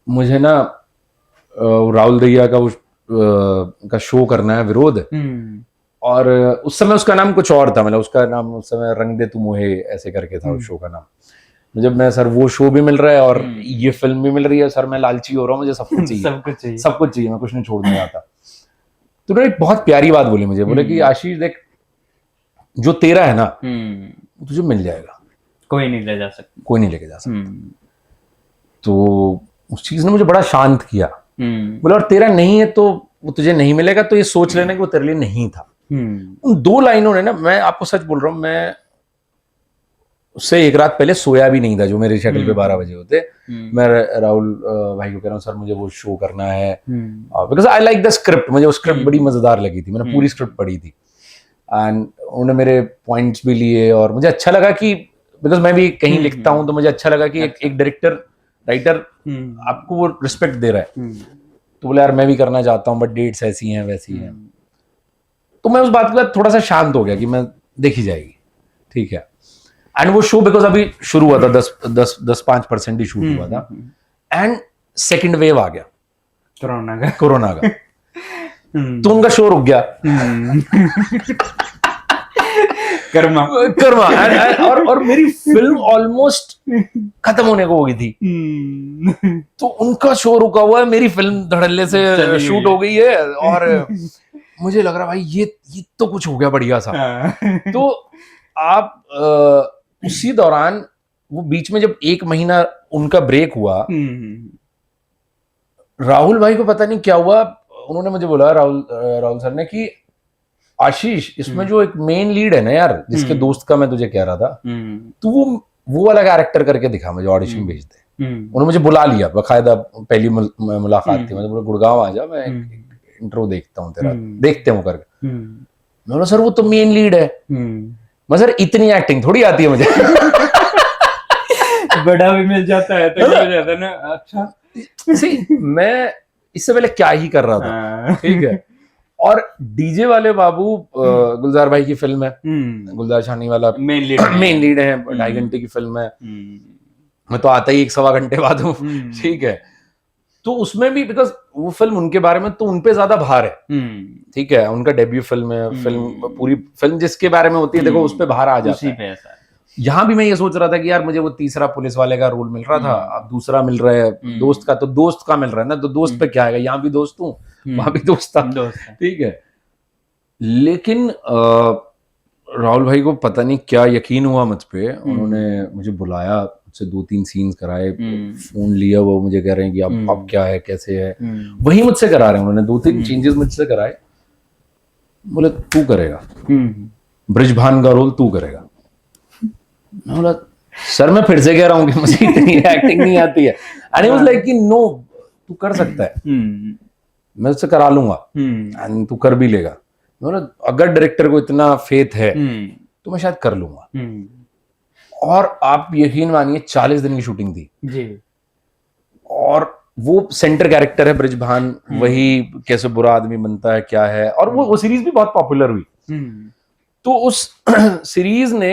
मुझे ना राहुल दैया का वो का शो करना है विरोध, और उस समय उसका नाम कुछ और था, मतलब उसका नाम उस समय रंग दे तू मोहे ऐसे करके था उस शो का नाम। जब मैं सर वो शो भी मिल रहा है और ये फिल्म भी मिल रही है, सर मैं लालची हो रहा हूँ, मुझे सब कुछ चाहिए सब कुछ चाहिए, मैं कुछ नहीं छोड़ना चाहता। तो उन्होंने एक बहुत प्यारी बात बोली मुझे, बोले कि आशीष देख जो तेरा है ना तुझे मिल जाएगा, कोई नहीं ले जा सकता, कोई नहीं लेके जा सकता। तो उस चीज ने मुझे बड़ा शांत किया। बोले और तेरा नहीं है तो वो तुझे नहीं मिलेगा, तो ये सोच लेना कि वो तेरे लिए नहीं था। उन 2 लाइनों ने ना, मैं आपको सच बोल रहा हूं, मैं उससे एक रात पहले सोया भी नहीं था जो मेरे शक्ल पे 12 बजे होते। मैं राहुल भाई को कह रहा हूँ सर मुझे वो शो करना है, because I like the script. मुझे वो स्क्रिप्ट बड़ी मजेदार लगी थी, मैंने पूरी स्क्रिप्ट पढ़ी थी, एंड उन्होंने मेरे पॉइंट्स भी लिए, और मुझे अच्छा लगा कि बिकॉज मैं भी कहीं लिखता हूँ तो मुझे अच्छा लगा कि एक डायरेक्टर राइटर आपको वो रिस्पेक्ट दे रहा है। तो बोले यार मैं भी करना चाहता हूँ बट डेट्स ऐसी हैं वैसी हैं। तो मैं उस बात के बाद थोड़ा सा शांत हो गया कि मैं देखी जाएगी, ठीक है। एंड वो शो बिकॉज अभी शुरू हुआ था, 10-5% ही शूट हुआ था, एंड सेकंड वेव आ गया कोरोना का तो उनका शो रुक गया। कर्मा और मेरी फिल्म ऑलमोस्ट खत्म होने को हो गई थी। तो उनका शो रुका हुआ है, मेरी फिल्म धड़ल्ले से शूट हो गई है, और मुझे लग रहा भाई ये तो कुछ हो गया बढ़िया सा। तो आप उसी दौरान वो बीच में जब 1 महीना उनका ब्रेक हुआ, राहुल भाई को पता नहीं क्या हुआ, उन्होंने मुझे बोला राहुल सर ने कि आशीष इसमें जो एक मेन लीड है ना यार, जिसके दोस्त का मैं तुझे कह रहा था, तो वो वाला कैरेक्टर करके दिखा, मुझे ऑडिशन भेज दे। उन्होंने मुझे बुला लिया बकायदा, पहली मुलाकात थी, मुझे बोला गुड़गांव आ जा, मैं इंट्रो देखता हूँ तेरा, देखते हैं करके। मैं बोला सर वो तो मेन लीड है। मैं सर इतनी एक्टिंग थोड़ी आती है मुझे। बड़ा भी मिल जाता है तो हो जाता है ना। अच्छा मैं इससे पहले क्या ही कर रहा था, ठीक है। और डीजे वाले बाबू गुलजार भाई की फिल्म है, गुलजार शानी वाला मेन लीड है, 2.5 घंटे की फिल्म है। मैं तो आता ही 1-1.25 घंटे बाद हूँ, ठीक है। तो उसमें भी बिकॉज वो फिल्म उनके बारे में तो उनपे ज्यादा भार है, ठीक है, उनका डेब्यू फिल्म है, फिल्म पूरी फिल्म जिसके बारे में होती है देखो उस पे भार आ जाता है। यहाँ भी मैं ये सोच रहा था कि यार मुझे वो तीसरा पुलिस वाले का रोल मिल रहा था, अब दूसरा मिल रहा है दोस्त का, तो दोस्त का मिल रहा है ना, तो दोस्त पे क्या आएगा, यहाँ भी दोस्त हूँ वहां भी दोस्त था, ठीक है। लेकिन राहुल भाई को पता नहीं क्या यकीन हुआ मुझ पे, उन्होंने मुझे बुलाया, मुझसे 2-3 सीन्स कराए, फोन लिया, वो मुझे कह रहे हैं कि अब क्या है, कैसे है, वही मुझसे करा रहे हैं उन्होंने, 2-3 चेंजेस मुझसे कराए, बोले तू करेगा ब्रिजभान का रोल, तू करेगा। मैं बोला सर मैं फिर से कह रहा हूँ कि मुझे इतनी एक्टिंग नहीं आती है, एंड ही वाज लाइक कि नो तू कर सकता है, मैं उससे करा लूंगा एंड तू कर भी लेगा। मैं बोला अगर डायरेक्टर को इतना फेथ है तो मैं शायद कर लूंगा। और आप यकीन मानिए 40 दिन की शूटिंग थी जी, और वो सेंटर कैरेक्टर है ब्रिजभान, वही कैसे बुरा आदमी बनता है क्या है, और वो सीरीज भी बहुत पॉपुलर हुई। तो उस सीरीज ने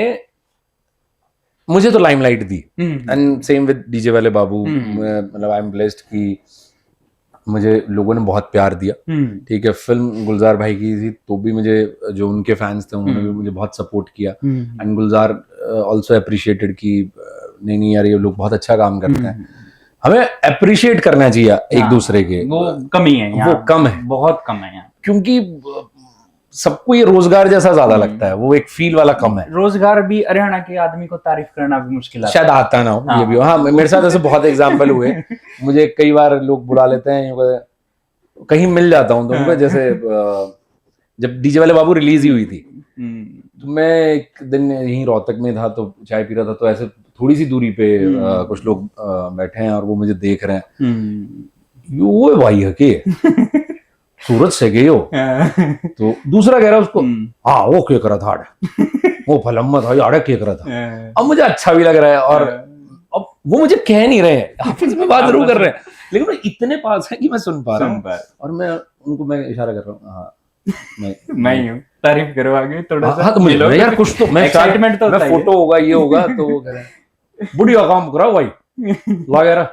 मुझे तो limelight the, and same with DJ वाले बाबू, मतलब आई एम ब्लेस्ड कि मुझे लोगों ने बहुत प्यार दिया, ठीक है। फिल्म गुलजार भाई की थी तो भी मुझे, जो उनके फैंस थे उन्होंने भी मुझे बहुत सपोर्ट किया, एंड गुलजार आल्सो अप्रिशिएटेड कि नहीं यार ये लोग बहुत अच्छा काम करते हैं, हमें अप्रिशिएट करना चाहिए एक दूसरे के, वो कमी है यहाँ, वो कम है, बहुत कम है यहाँ, क्योंकि सबको ये रोजगार जैसा ज्यादा लगता है, वो एक फील वाला कम है। रोजगार भी हरियाणा के आदमी को तारीफ करना भी मुश्किल है, शायद आता ना हो, ये भी हो। हाँ मेरे साथ ऐसे बहुत एग्जाम्पल हुए, मुझे कई बार लोग बुला लेते हैं, कहीं मिल जाता हूँ तो उनको, जैसे जब डीजे वाले बाबू रिलीज ही हुई थी, तो मैं एक दिन यहीं रोहतक में था, तो चाय पी रहा था, तो ऐसे थोड़ी सी दूरी पे कुछ लोग बैठे हैं और वो मुझे देख रहे हैं, वो भाई है के सूरत से गए हो, तो दूसरा कह रहा है उसको, हाँ वो क्या करा था वो फलम था यार क्या करा था। अब मुझे अच्छा भी लग रहा है, और अब वो मुझे कह नहीं रहे हैं, आपस में बात जरूर कर रहे हैं, लेकिन वो इतने पास है कि मैं सुन पा रहा हूँ, और मैं उनको मैं इशारा कर रहा हूँ, हाँ मैं हूँ, तारीफ करो आगे थोड़ा सा। हाँ तो मुझे यार कुछ तो मैं एक्साइटमेंट तो मैं फोटो होगा ये होगा, तो वो कह रहे हैं बढ़िया काम कराओ भाई वगैरह,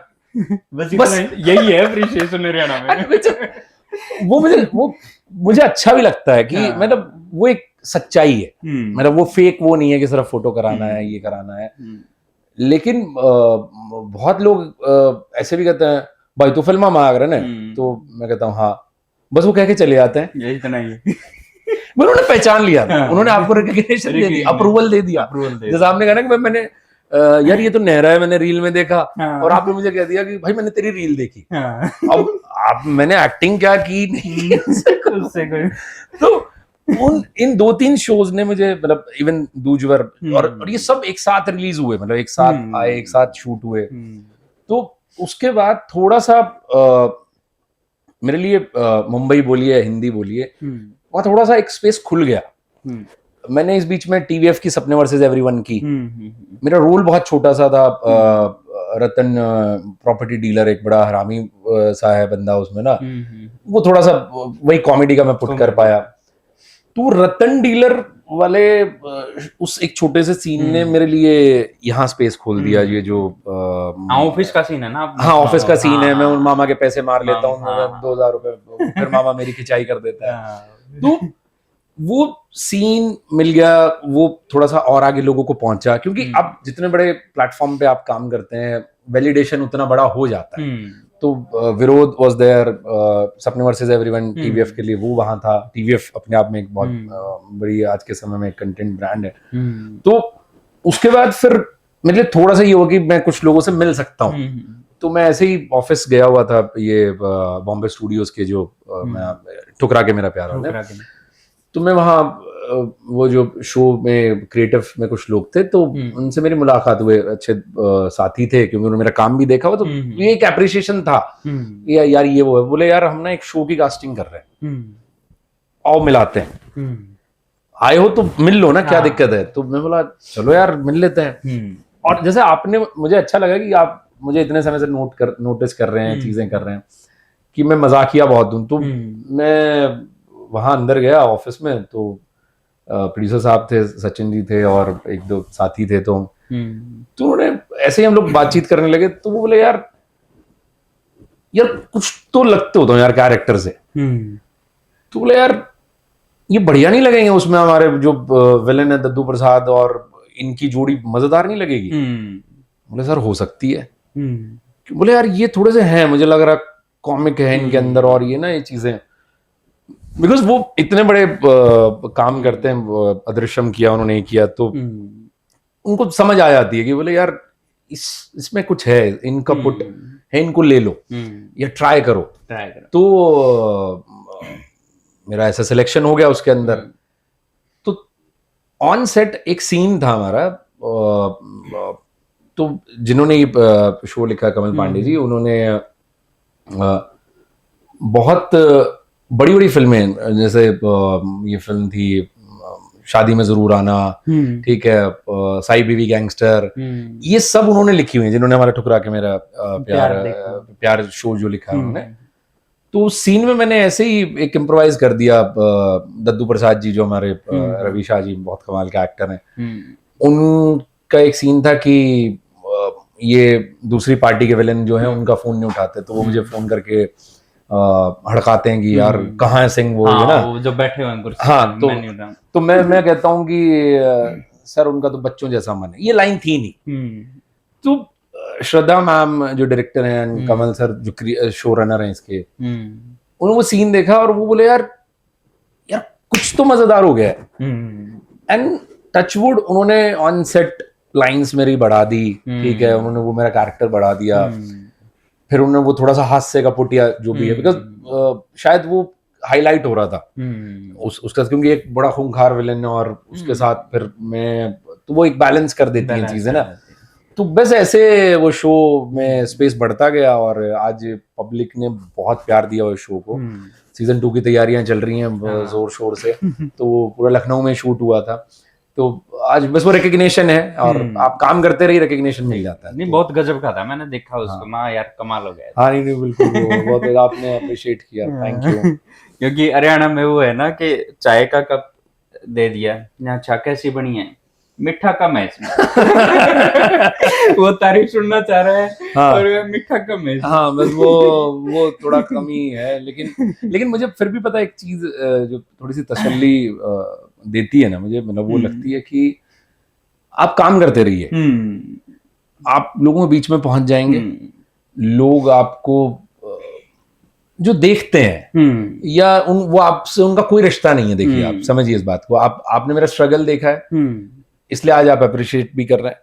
बस यही है अप्रिशिएशन हरियाणा में। वो मुझे अच्छा भी लगता है कि मतलब वो एक सच्चाई है, मतलब वो फेक वो नहीं है कि सिर्फ फोटो कराना है, ये कराना है। लेकिन बहुत लोग ऐसे भी कहते हैं भाई तो फिल्म में आ गए ना, तो मैं कहता हूँ हाँ, बस वो कह के चले जाते हैं, यही तो नहीं है। उन्होंने पहचान लिया, उन्होंने आपको रिकग्निशन दे दी, अप्रूवल दे दिया, जैसे आपने कहा ना कि मैंने यार ये तो नहरा है, मैंने रील में देखा, और आपने मुझे कह दिया कि भाई मैंने तेरी रील देखी, अब आप मैंने एक्टिंग क्या की नहीं उससे तो इन 2-3 शोज ने मुझे, मतलब इवन दूजवर और ये सब एक साथ रिलीज हुए, मतलब एक साथ आए, एक साथ शूट हुए, तो उसके बाद थोड़ा सा मेरे लिए मुंबई बोलिए, हिंदी बोलिए, वहाँ थोड़ा सा एक स्पेस खुल गया। मैंने इस बीच में टीवीएफ की सपने वर्सेस एवरीवन की, मेरा रोल बहुत छोटा सा था, रतन प्रॉपर्टी डीलर, एक बड़ा हरामी सा है बंदा उसमें ना, वो थोड़ा सा वही कॉमेडी का मैं पुट कर पाया। तो रतन डीलर वाले उस एक छोटे से सीन ने मेरे लिए यहाँ स्पेस खोल दिया। ये जो ऑफिस का सीन है ना, हाँ ऑफिस का सीन है, मैं उन मामा के पैसे मार लेता हूँ 2000 रुपए, फिर मामा मेरी खिंचाई कर देता है, तो वो सीन मिल गया, वो थोड़ा सा और आगे लोगों को पहुंचा, क्योंकि अब जितने बड़े प्लेटफॉर्म पे आप काम करते हैं वैलिडेशन उतना बड़ा हो जाता है। तो विरोध वाज देयर, सपने वर्सेस एवरीवन टीवीएफ के लिए वो वहां था। टीवीएफ अपने आप में एक बहुत बड़ी आज के समय में एक कंटेंट ब्रांड है। तो उसके बाद फिर मेरे लिए थोड़ा सा ये हुआ कि मैं कुछ लोगों से मिल सकता हूँ, तो मैं ऐसे ही ऑफिस गया हुआ था, ये बॉम्बे स्टूडियोज के जो ठुकरा के मेरा प्यार होता है, तो मैं वहाँ वो जो शो में क्रिएटिव में कुछ लोग थे, तो उनसे मेरी मुलाकात हुए, अच्छे साथी थे, क्योंकि उन्होंने मेरा काम भी देखा हुआ, तो ये एक एप्रिसिएशन था यार ये वो है। बोले यार हम ना एक शो की कास्टिंग कर रहे हैं, आओ मिलाते हैं, आए हो तो मिल लो ना, क्या दिक्कत है। तो मैं बोला चलो यार मिल लेते हैं। और जैसे आपने, मुझे अच्छा लगा कि आप मुझे इतने समय से नोटिस कर रहे हैं, चीजें कर रहे हैं, कि मैं मजाकिया बहुत हूं। तो मैं वहां अंदर गया ऑफिस में, तो प्रोड्यूसर साहब थे, सचिन जी थे और 1-2 साथी थे, तो उन्होंने ऐसे ही हम लोग बातचीत करने लगे, तो वो बोले यार यार कुछ तो लगते हो तो यार कैरेक्टर से, तो बोले यार ये बढ़िया नहीं लगेंगे उसमें हमारे जो विलेन है दद्दू प्रसाद और इनकी जोड़ी मजेदार नहीं लगेगी? बोले सर हो सकती है। बोले यार ये थोड़े से हैं, मुझे लग रहा कॉमिक है इनके अंदर और ये ना ये चीजें, बिकॉज वो इतने बड़े काम करते हैं, अदृश्यम किया उन्होंने, किया तो उनको समझ आ जाती है कि बोले यार इसमें कुछ है, इनका पुट है, इनको ले लो या ट्राई करो। तो मेरा ऐसा सिलेक्शन हो गया उसके अंदर। तो ऑन सेट एक सीन था हमारा, तो जिन्होंने ये शो लिखा कमल पांडे जी, उन्होंने बहुत बड़ी बड़ी फिल्में, जैसे ये फिल्म थी शादी में जरूर आना, ठीक है, साई बीवी गैंगस्टर, ये सब उन्होंने लिखी हुई है, जिन्होंने हमारा ठुकरा के मेरा प्यार शो जो लिखा है उन्होंने। तो उस सीन में मैंने ऐसे ही एक इम्प्रोवाइज कर दिया। दद्दू प्रसाद जी जो हमारे रवि शाह जी बहुत कमाल के एक्टर हैं, उनका एक सीन था कि ये दूसरी पार्टी के विलेन जो है उनका फोन नहीं उठाते, तो वो मुझे फोन करके हड़काते हैं कि यार कहाँ है सिंह, वो है ना वो जो बैठे हुए हैं कुर्सी हाँ, पे, तो मैं कहता हूँ कि सर उनका तो बच्चों जैसा मन है, ये लाइन थी नहीं। तो श्रद्धा मैम जो डायरेक्टर हैं, कमल सर जो शो रनर हैं इसके, उन्होंने वो सीन देखा और वो बोले यार कुछ तो मजेदार हो गया है। एंड टचवुड उन्होंने ऑन सेट लाइंस मेरी बढ़ा दी, ठीक है, उन्होंने वो मेरा कैरेक्टर बढ़ा दिया, फिर उन्होंने वो थोड़ा सा हास्य का पुटिया जो भी है, बिकॉज शायद वो हाईलाइट हो रहा था उसका, क्योंकि एक बड़ा खूंखार विलेन और उसके साथ फिर मैं, तो वो एक बैलेंस कर देती है चीजें ना। तो बस ऐसे वो शो में स्पेस बढ़ता गया और आज पब्लिक ने बहुत प्यार दिया उस शो को। सीजन 2 की तैयारियां चल रही हैं जोर शोर से, तो पूरा लखनऊ में शूट हुआ था। तो आज बस वो रिकग्निशन है, और आप काम करते रहिए, रिकग्निशन मिल जाता है। नहीं, बहुत गजब का था, मैंने देखा उसको, माँ यार कमाल हो गया। हाँ नहीं बिल्कुल, बहुत आपने अप्रिशिएट किया, थैंक यू। क्योंकि हरियाणा में वो है ना कि चाय का कप दे दिया, यहाँ चाय कैसी बनी है, मीठा कम है इसमें। वो तारीफ सुनना चाह रहा है, हाँ, और मीठा कम है। हाँ बस वो थोड़ा कम ही है, लेकिन मुझे फिर भी पता है एक चीज जो थोड़ी सी तसल्ली देती है ना मुझे, मतलब वो लगती है कि आप काम करते रहिए, आप लोगों के बीच में पहुंच जाएंगे, लोग आपको जो देखते हैं या वो आपसे उनका कोई रिश्ता नहीं है। देखिए आप समझिए इस बात को, आपने मेरा स्ट्रगल देखा है, इसलिए आज आप अप्रिशिएट भी कर रहे हैं।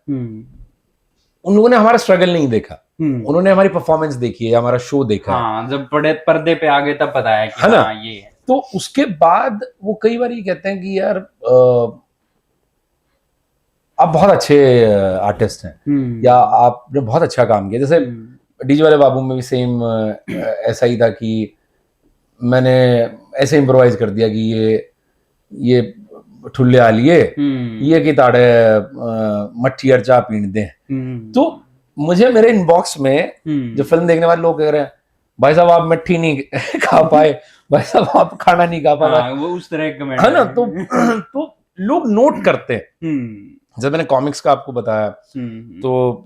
उन लोगों ने हमारा स्ट्रगल नहीं देखा, उन्होंने हमारी परफॉर्मेंस देखी है, हमारा शो देखा है। जब बड़े पर्दे पे आ गए तब पता है कि हाँ ये है। तो उसके बाद वो कई बार ये कहते हैं कि यार आप बहुत अच्छे आर्टिस्ट हैं, या आपने बहुत अच्छा काम किया। जैसे डीजे वाले बाबू में भी सेम ऐसा ही था कि मैंने ऐसे इम्प्रोवाइज कर दिया कि ये ठुल्ले आ लिए, ये की ताड़े मट्ठी और चाह पीन दे। तो मुझे मेरे इनबॉक्स में जो फिल्म देखने वाले लोग कह रहे हैं, भाई साहब आप मट्ठी नहीं खा पाए, भाई साहब आप खाना नहीं खा पाए, वो उस तरह कमेंट है ना। तो लोग नोट करते हैं। जब मैंने कॉमिक्स का आपको बताया, तो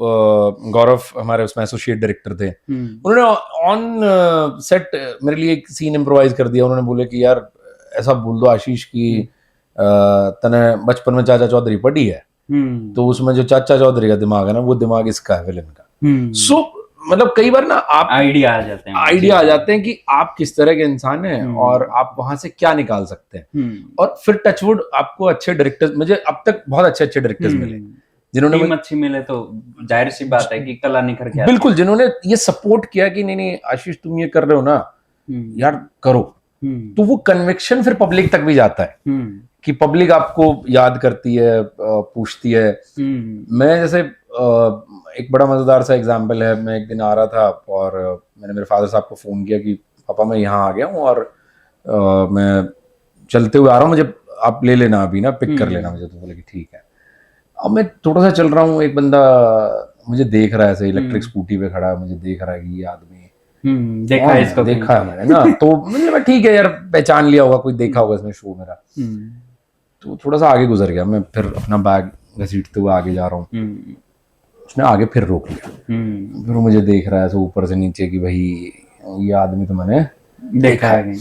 गौरव हमारे उसमें एसोसिएट डायरेक्टर थे, उन्होंने ऑन सेट मेरे लिए एक सीन इम्प्रोवाइज कर दिया। उन्होंने बोले कि यार ऐसा बोल दो आशीष की तने बचपन में चाचा चौधरी पढ़ी है, तो उसमें जो चाचा चौधरी का दिमाग है ना, वो दिमाग इसका है विलेन का। सो मतलब कई बार ना आप आइडिया आ जाते हैं कि आप किस तरह के इंसान हैं और आप वहां से क्या निकाल सकते हैं। और फिर टचवुड आपको अच्छे डायरेक्टर्स, मुझे अब तक बहुत अच्छे डायरेक्टर्स मिले, जिन्होंने अच्छी मिले, तो जाहिर सी बात है कि कला निखर के बिल्कुल, जिन्होंने ये सपोर्ट किया कि नहीं आशीष तुम ये कर रहे हो ना यार करो। तो वो कन्विक्शन फिर पब्लिक तक भी जाता है कि पब्लिक आपको याद करती है, पूछती है। मैं जैसे एक बड़ा मजेदार सा एग्जाम्पल है, मैं एक दिन आ रहा था और मैंने मेरे फादर साहब को फोन किया कि पापा मैं यहाँ आ गया हूँ और मैं चलते हुए आ रहा हूँ, मुझे आप ले लेना अभी ना, पिक कर लेना मुझे। तो बोले कि ठीक है। अब मैं थोड़ा सा चल रहा हूँ, एक बंदा मुझे देख रहा है, ऐसे इलेक्ट्रिक स्कूटी पे खड़ा है, मुझे देख रहा है कि ये आदमी देखा है मैंने ना। तो मुझे ठीक है यार, पहचान लिया होगा, कोई देखा होगा इसमें शो मेरा। तो थोड़ा सा आगे गुजर गया, मैं फिर अपना बैग घसीटते हुए आगे जा रहा हूँ। उसने आगे फिर रोक लिया, फिर वो मुझे देख रहा है ऊपर से नीचे कि भाई ये आदमी तो मैंने देखा है कहीं।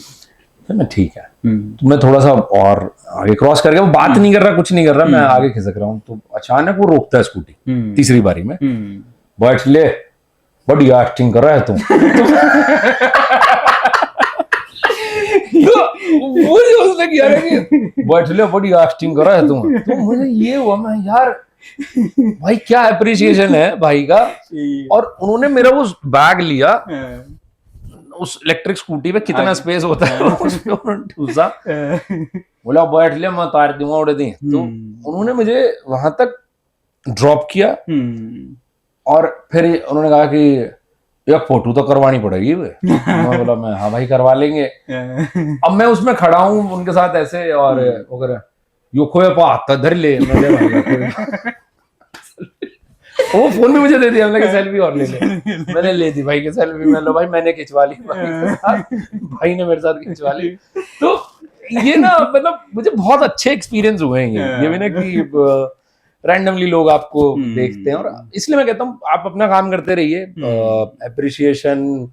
फिर मैं ठीक है, तो मैं थोड़ा सा और आगे क्रॉस करके, वो बात नहीं कर रहा, कुछ नहीं कर रहा, मैं आगे खिसक रहा हूँ, तो अचानक वो रोकता है स्कूटी तीसरी बारी में, बैठ ले, बड़ी एक्टिंग कर रहा है तुम। तो मुझे उसने किया ना कि बैठ ले, बड़ी एक्टिंग कर रहा है तुम, तो मुझे ये हुआ, मैं यार भाई क्या अप्रिसिएशन है भाई का। और उन्होंने मेरा वो बैग लिया, उस इलेक्ट्रिक स्कूटी पे कितना स्पेस होता है उसमें उन्होंने ठूसा, बोला बैठ ले, मैं उतार दूंगा उड़े दी। तो उन्होंने मुझे वहां तक ड्रॉप किया, और फिर उन्होंने कहा कि एक फोटो तो करवानी पड़ेगी। मैं बोला मैं हाँ भाई करवा लेंगे। अब मैं उसमें खड़ा हूँ उनके साथ ऐसे, और वो कर यो खोए पाता धर ले, वो फोन भी मुझे दे दिया, मैंने सेल्फी और ले ले, मैंने ले दी भाई की सेल्फी, मैं लो भाई मैंने खिंचवा ली, भाई ने मेरे साथ खिंचवा ली। तो ये ना मतलब मुझे बहुत अच्छे एक्सपीरियंस हुए हैं ये भी ना कि रैंडमली लोग आपको देखते हैं, और इसलिए मैं कहता हूँ आप अपना काम करते रहिए, अप्रिसिएशन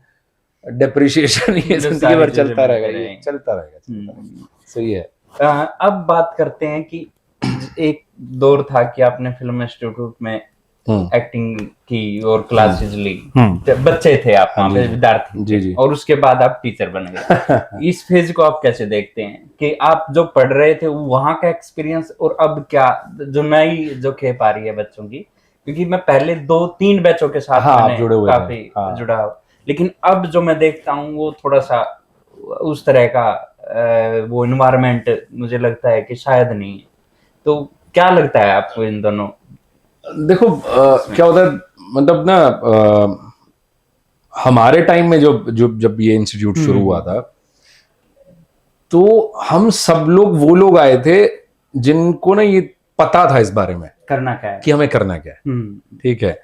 डेप्रिसिएशन ये जिंदगी भर चलता रहेगा, ये चलता रहेगा। सही है। अब बात करते हैं कि एक दौर था कि आपने फिल्म इंस्टीट्यूट में एक्टिंग की और क्लासेस ली, जब बच्चे थे आप वहाँ पे विद्यार्थी, जी। और उसके बाद आप टीचर बन गए। इस फेज को आप कैसे देखते हैं कि आप जो पढ़ रहे थे वहाँ का एक्सपीरियंस, और अब क्या जो नई जो खेप आ रही है बच्चों की, क्योंकि मैं पहले 2-3 बैचों के साथ जुड़े हुए काफी जुड़ा हूँ, लेकिन अब जो मैं देखता हूँ वो थोड़ा सा उस तरह का वो एनवायरनमेंट मुझे लगता है कि शायद नहीं है। तो क्या लगता है आपको इन दोनों? देखो क्या होता है, मतलब ना हमारे टाइम में जब ये इंस्टीट्यूट शुरू हुआ था, तो हम सब लोग वो लोग आए थे जिनको ना ये पता था इस बारे में करना क्या है, कि हमें करना क्या है। ठीक है,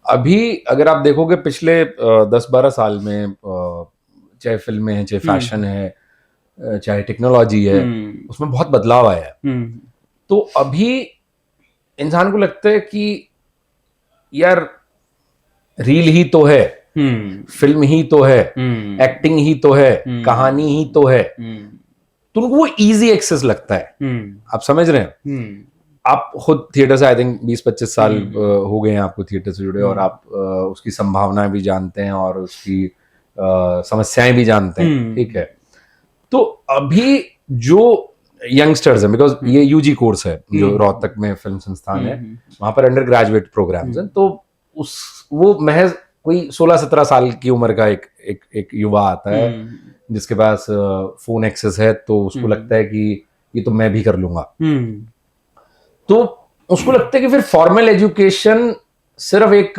अभी अगर आप देखोगे पिछले 10-12 साल में, चाहे फिल्में हैं, चाहे फैशन है, चाहे टेक्नोलॉजी है, उसमें बहुत बदलाव आया है। तो अभी इंसान को लगता है कि यार रील ही तो है, फिल्म ही तो है, एक्टिंग ही तो है, कहानी ही तो है, तो उनको वो इजी एक्सेस लगता है। आप समझ रहे हैं? आप खुद थिएटर से आई थिंक 20-25 साल हो गए हैं आपको थिएटर से जुड़े, और आप उसकी संभावनाएं भी जानते हैं और उसकी समस्याएं भी जानते हैं। ठीक है, तो अभी जो यंगस्टर्स हैं, बिकॉज ये यूजी कोर्स है जो रोहतक में फिल्म संस्थान है, वहां पर अंडर ग्रेजुएट प्रोग्राम्स हैं, तो वो महज कोई 16-17 साल की उम्र का एक युवा आता है जिसके पास फोन एक्सेस है, तो उसको लगता है कि ये तो मैं भी कर लूंगा। तो उसको लगता है कि फिर फॉर्मल एजुकेशन सिर्फ एक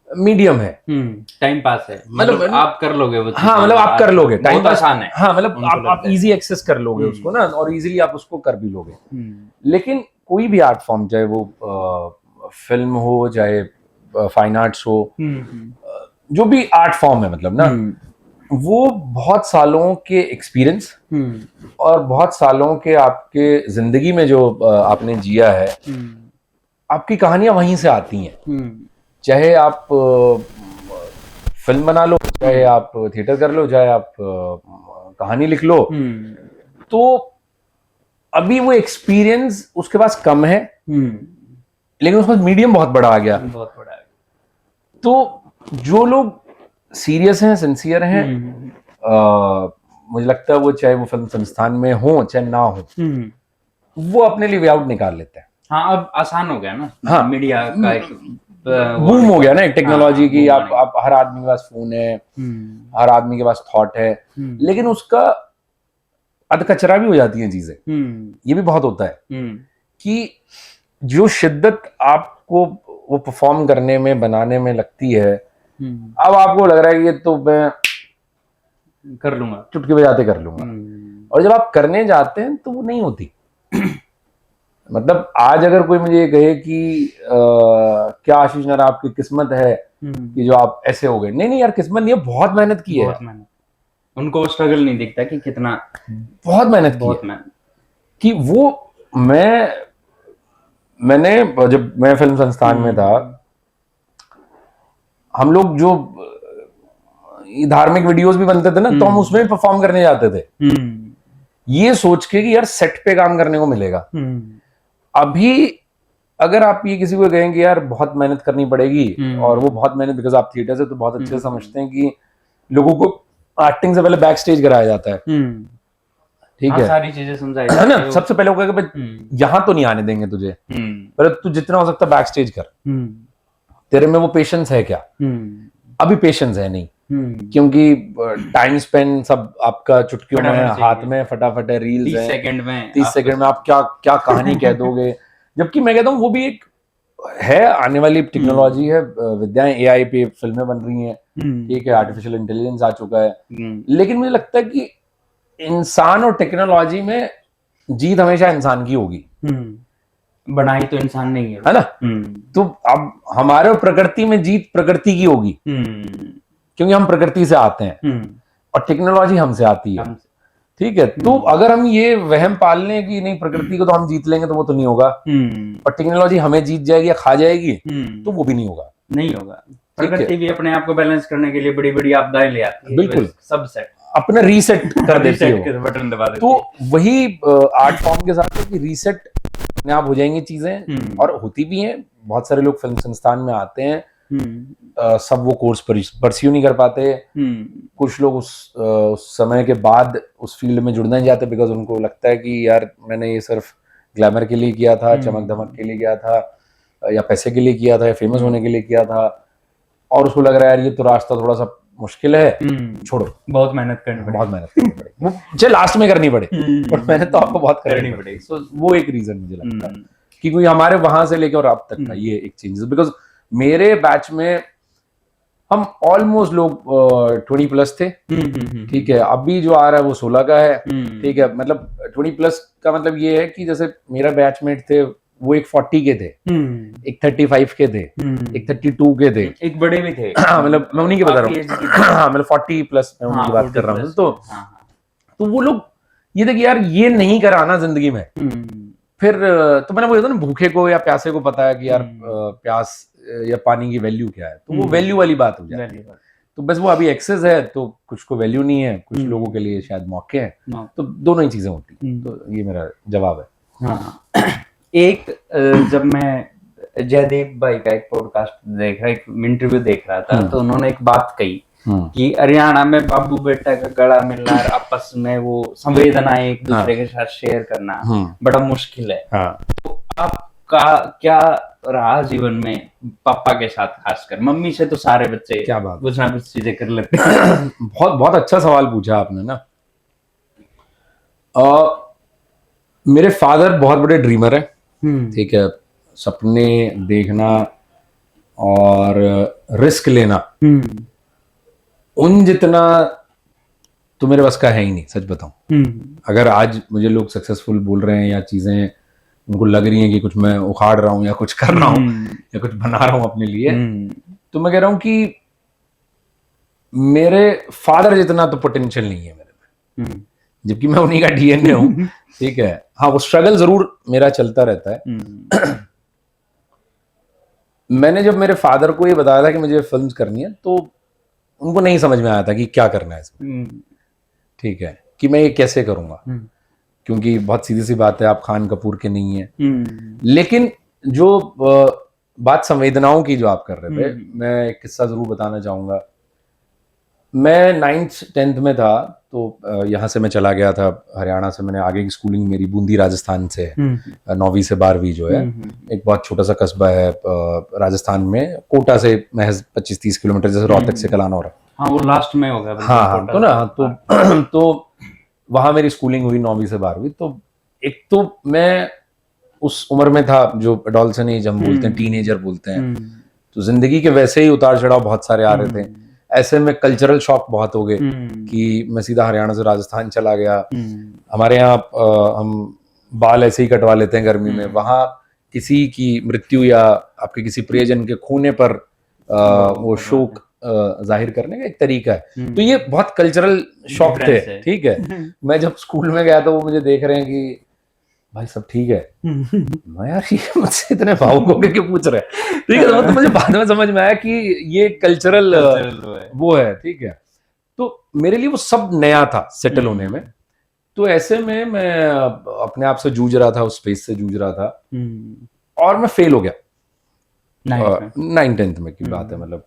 मीडियम है, टाइम पास है, मतलब आप कर लोगे वो। हाँ, मतलब आप कर लोगे, टाइम पास आसान है। हाँ, मतलब आप इजी एक्सेस कर लोगे उसको ना, और इजीली आप उसको कर भी लोगे। लेकिन कोई भी आर्ट फॉर्म, चाहे वो फिल्म हो, चाहे फाइन आर्ट्स हो, जो भी आर्ट फॉर्म है, मतलब ना वो बहुत सालों के एक्सपीरियंस और बहुत सालों के आपके जिंदगी में जो आपने जिया है, आपकी कहानियां वहीं से आती हैं। चाहे आप फिल्म बना लो, चाहे आप थिएटर कर लो, चाहे आप कहानी लिख लो, तो अभी वो एक्सपीरियंस उसके पास कम है, लेकिन उसके पास मीडियम बहुत बड़ा आ गया। तो जो लोग सीरियस हैं, सिंसियर हैं, मुझे लगता है वो चाहे वो फिल्म संस्थान में हो चाहे ना हो, वो अपने लिए वे आउट निकाल लेते हैं। हाँ, अब आसान हो गया ना। हाँ, मीडिया का एक बूम हो गया ना एक टेक्नोलॉजी की। आप हर आदमी के पास फोन है, हर आदमी के पास थॉट है, लेकिन उसका अधकचरा भी हो जाती है चीजें। ये भी बहुत होता है कि जो शिद्दत आपको वो परफॉर्म करने में, बनाने में लगती है, अब आपको लग रहा है कि ये तो मैं कर लूंगा, चुटकी बजाते कर लूंगा, और जब आप करने जाते हैं तो वो नहीं होती। मतलब आज अगर कोई मुझे ये कहे कि क्या आशीष नारा आपकी किस्मत है कि जो आप ऐसे हो गए, नहीं यार, किस्मत नहीं है, बहुत मेहनत की है। उनको स्ट्रगल नहीं दिखता कि कितना बहुत मेहनत की है, कि वो मैंने जब मैं फिल्म संस्थान में था, हम लोग जो धार्मिक वीडियोस भी बनते थे ना, तो हम उसमें भी परफॉर्म करने जाते थे, ये सोच के कि यार सेट पे काम करने को मिलेगा। अभी अगर आप ये किसी को कहेंगे यार बहुत मेहनत करनी पड़ेगी, और वो बहुत मेहनत, बिकॉज आप थिएटर से तो बहुत अच्छे से समझते हैं कि लोगों को एक्टिंग से पहले बैक स्टेज कराया जाता है, ठीक है, सारी चीजें समझाई है ना। सबसे पहले वो कहेगा यहाँ तो नहीं आने देंगे तुझे, पर तू जितना हो सकता है बैक स्टेज कर। तेरे में वो पेशेंस है क्या? अभी पेशेंस है नहीं, क्योंकि टाइम स्पेंड सब आपका चुटकियों में है, हाथ में फटाफट है, रील्स है, 30 सेकंड में आप क्या क्या कहानी कह दोगे। जबकि मैं कहता हूँ वो भी एक है, आने वाली टेक्नोलॉजी है, विद्याएं, एआई पे फिल्में बन रही हैं, ठीक है, आर्टिफिशियल इंटेलिजेंस आ चुका है, लेकिन मुझे लगता है कि इंसान और टेक्नोलॉजी में जीत हमेशा इंसान की होगी। बनाई तो इंसान नहीं है ना। तो अब हमारे प्रकृति में जीत प्रकृति की होगी, क्योंकि हम प्रकृति से आते हैं और टेक्नोलॉजी हमसे आती है, ठीक है। तो अगर हम ये वहम पाल लें कि नहीं प्रकृति को तो हम जीत लेंगे, तो वो तो नहीं होगा, और टेक्नोलॉजी हमें जीत जाएगी या खा जाएगी, तो वो भी नहीं होगा, नहीं होगा। प्रकृति भी अपने आप को बैलेंस करने के लिए बड़ी बड़ी आपदाएं ले आती है, बिल्कुल, सब सेट अपना रीसेट कर देती है, बटन दबा देती है। तो वही आर्ट फॉर्म के साथ है कि रीसेट अपने आप हो जाएंगी चीजें, और होती भी हैं। बहुत सारे लोग फिल्म संस्थान में आते हैं, सब वो कोर्स परस्यू नहीं कर पाते, कुछ लोग उस समय के बाद उस फील्ड में जुड़ना नहीं चाहते, बिकॉज उनको लगता है कि यार मैंने ये सिर्फ ग्लैमर के लिए किया था, चमक धमक के लिए किया था, या पैसे के लिए किया था, या फेमस होने के लिए किया था, और उसको लग रहा है यार ये तो रास्ता थोड़ा सा मुश्किल है, छोड़ो, बहुत मेहनत करनी पड़ेगी, बहुत मेहनत करनी पड़ेगी, वो चाहे लास्ट में करनी पड़े, पर मेहनत तो आपको बहुत करनी पड़ेगी। So, वो एक रीजन मुझे लगता है कि कोई हमारे वहां से लेकर और अब तक का ये एक चेंजेस, बिकॉज मेरे बैच में हम ऑलमोस्ट लोग 20+ थे, ठीक है। अभी जो आ रहा है वो 16 का है, ठीक है। मतलब 20+ का मतलब ये है कि जैसे मेरा बैचमेट थे वो एक 40 के थे, एक 35 के थे, एक 32 के थे, एक बड़े भी थे। मतलब मैं उन्हीं के बता रहा हूँ, हाँ, मतलब 40+ मैं उन्हीं की बात कर रहा हूँ। तो वो लोग ये थे कि यार ये नहीं कराना जिंदगी में, फिर तो मैंने बोला था ना, भूखे को या प्यासे को पता है कि यार प्यास या पानी की वैल्यू क्या है, तो वो वैल्यू वाली बात हो जाती है। तो बस वो अभी एक्सेस है, तो कुछ को वैल्यू नहीं है, कुछ लोगों के लिए शायद मौके हैं, तो दोनों ही चीजें होती हैं। तो ये मेरा जवाब है। हाँ। एक जब मैं जयदीप भाई का एक पॉडकास्ट देख रहा, एक इंटरव्यू देख रहा था, तो उन्होंने एक बात कही कि हरियाणा में बाबू बेटा का गला मिलना, आपस में वो संवेदनाएं एक दूसरे के साथ शेयर करना बड़ा मुश्किल है। तो आपका क्या रहा जीवन में पापा के साथ, खासकर? मम्मी से तो सारे बच्चे क्या बात, कुछ ना कुछ चीजें कर लेते हैं। बहुत बहुत अच्छा सवाल पूछा आपने ना। मेरे फादर बहुत बड़े ड्रीमर है, ठीक है, सपने देखना और रिस्क लेना उन जितना तो मेरे बस का है ही नहीं, सच बताऊं। अगर आज मुझे लोग सक्सेसफुल बोल रहे हैं या चीजें उनको लग रही हैं कि कुछ मैं उखाड़ रहा हूं या कुछ कर रहा हूं या कुछ बना रहा हूं अपने लिए, तो मैं कह रहा हूं कि मेरे फादर जितना तो पोटेंशियल नहीं है मेरे में, जबकि मैं उन्हीं का डीएनए हूं, ठीक है। हाँ, वो स्ट्रगल जरूर मेरा चलता रहता है। मैंने जब मेरे फादर को ये बताया था कि मुझे फिल्म्स करनी है, तो उनको नहीं समझ में आया था कि क्या करना है इसमें, ठीक है, कि मैं ये कैसे करूंगा, क्योंकि बहुत सीधी सी बात है, आप खान कपूर के नहीं है। लेकिन जो बात संवेदनाओं की जो आप कर रहे थे, मैं एक किस्सा जरूर बताना चाहूंगा। मैं 9th 10th में था, तो यहाँ से मैं चला गया था हरियाणा से, मैंने आगे की स्कूलिंग मेरी बूंदी राजस्थान से है, 9वीं से 12वीं जो है, एक बहुत छोटा सा कस्बा है राजस्थान में, कोटा से महज 25-30 किलोमीटर, जैसे रोहतक से कलाना हो रहा है। हाँ, वो लास्ट में होगा। हाँ, तो ना, तो वहां मेरी स्कूलिंग हुई 9वीं से 12वीं। तो एक तो मैं उस उम्र में था जो एडोलसेंट एज हम बोलते हैं, टीनेजर बोलते हैं, तो जिंदगी के वैसे ही उतार चढ़ाव बहुत सारे आ रहे थे। ऐसे में कल्चरल शॉक बहुत हो गए कि मैं सीधा हरियाणा से राजस्थान चला गया। हमारे यहाँ हम बाल ऐसे ही कटवा लेते हैं गर्मी में, वहां किसी की मृत्यु या आपके किसी प्रियजन के खोने पर वो शोक जाहिर करने का एक तरीका है। तो ये बहुत कल्चरल शॉक थे, ठीक है। मैं जब स्कूल में गया तो वो मुझे देख रहे हैं कि भाई सब ठीक है, मैं यार ये मुझसे इतने भावुक होकर क्यों पूछ रहे हैं, ठीक है। तो मुझे बाद में समझ में आया कि ये कल्चरल वो है, ठीक है। तो मेरे लिए वो सब नया था सेटल होने में। तो ऐसे में मैं अपने आप से जूझ रहा था, उस स्पेस से जूझ रहा था, और मैं फेल हो गया 9th-10th में की बात है, मतलब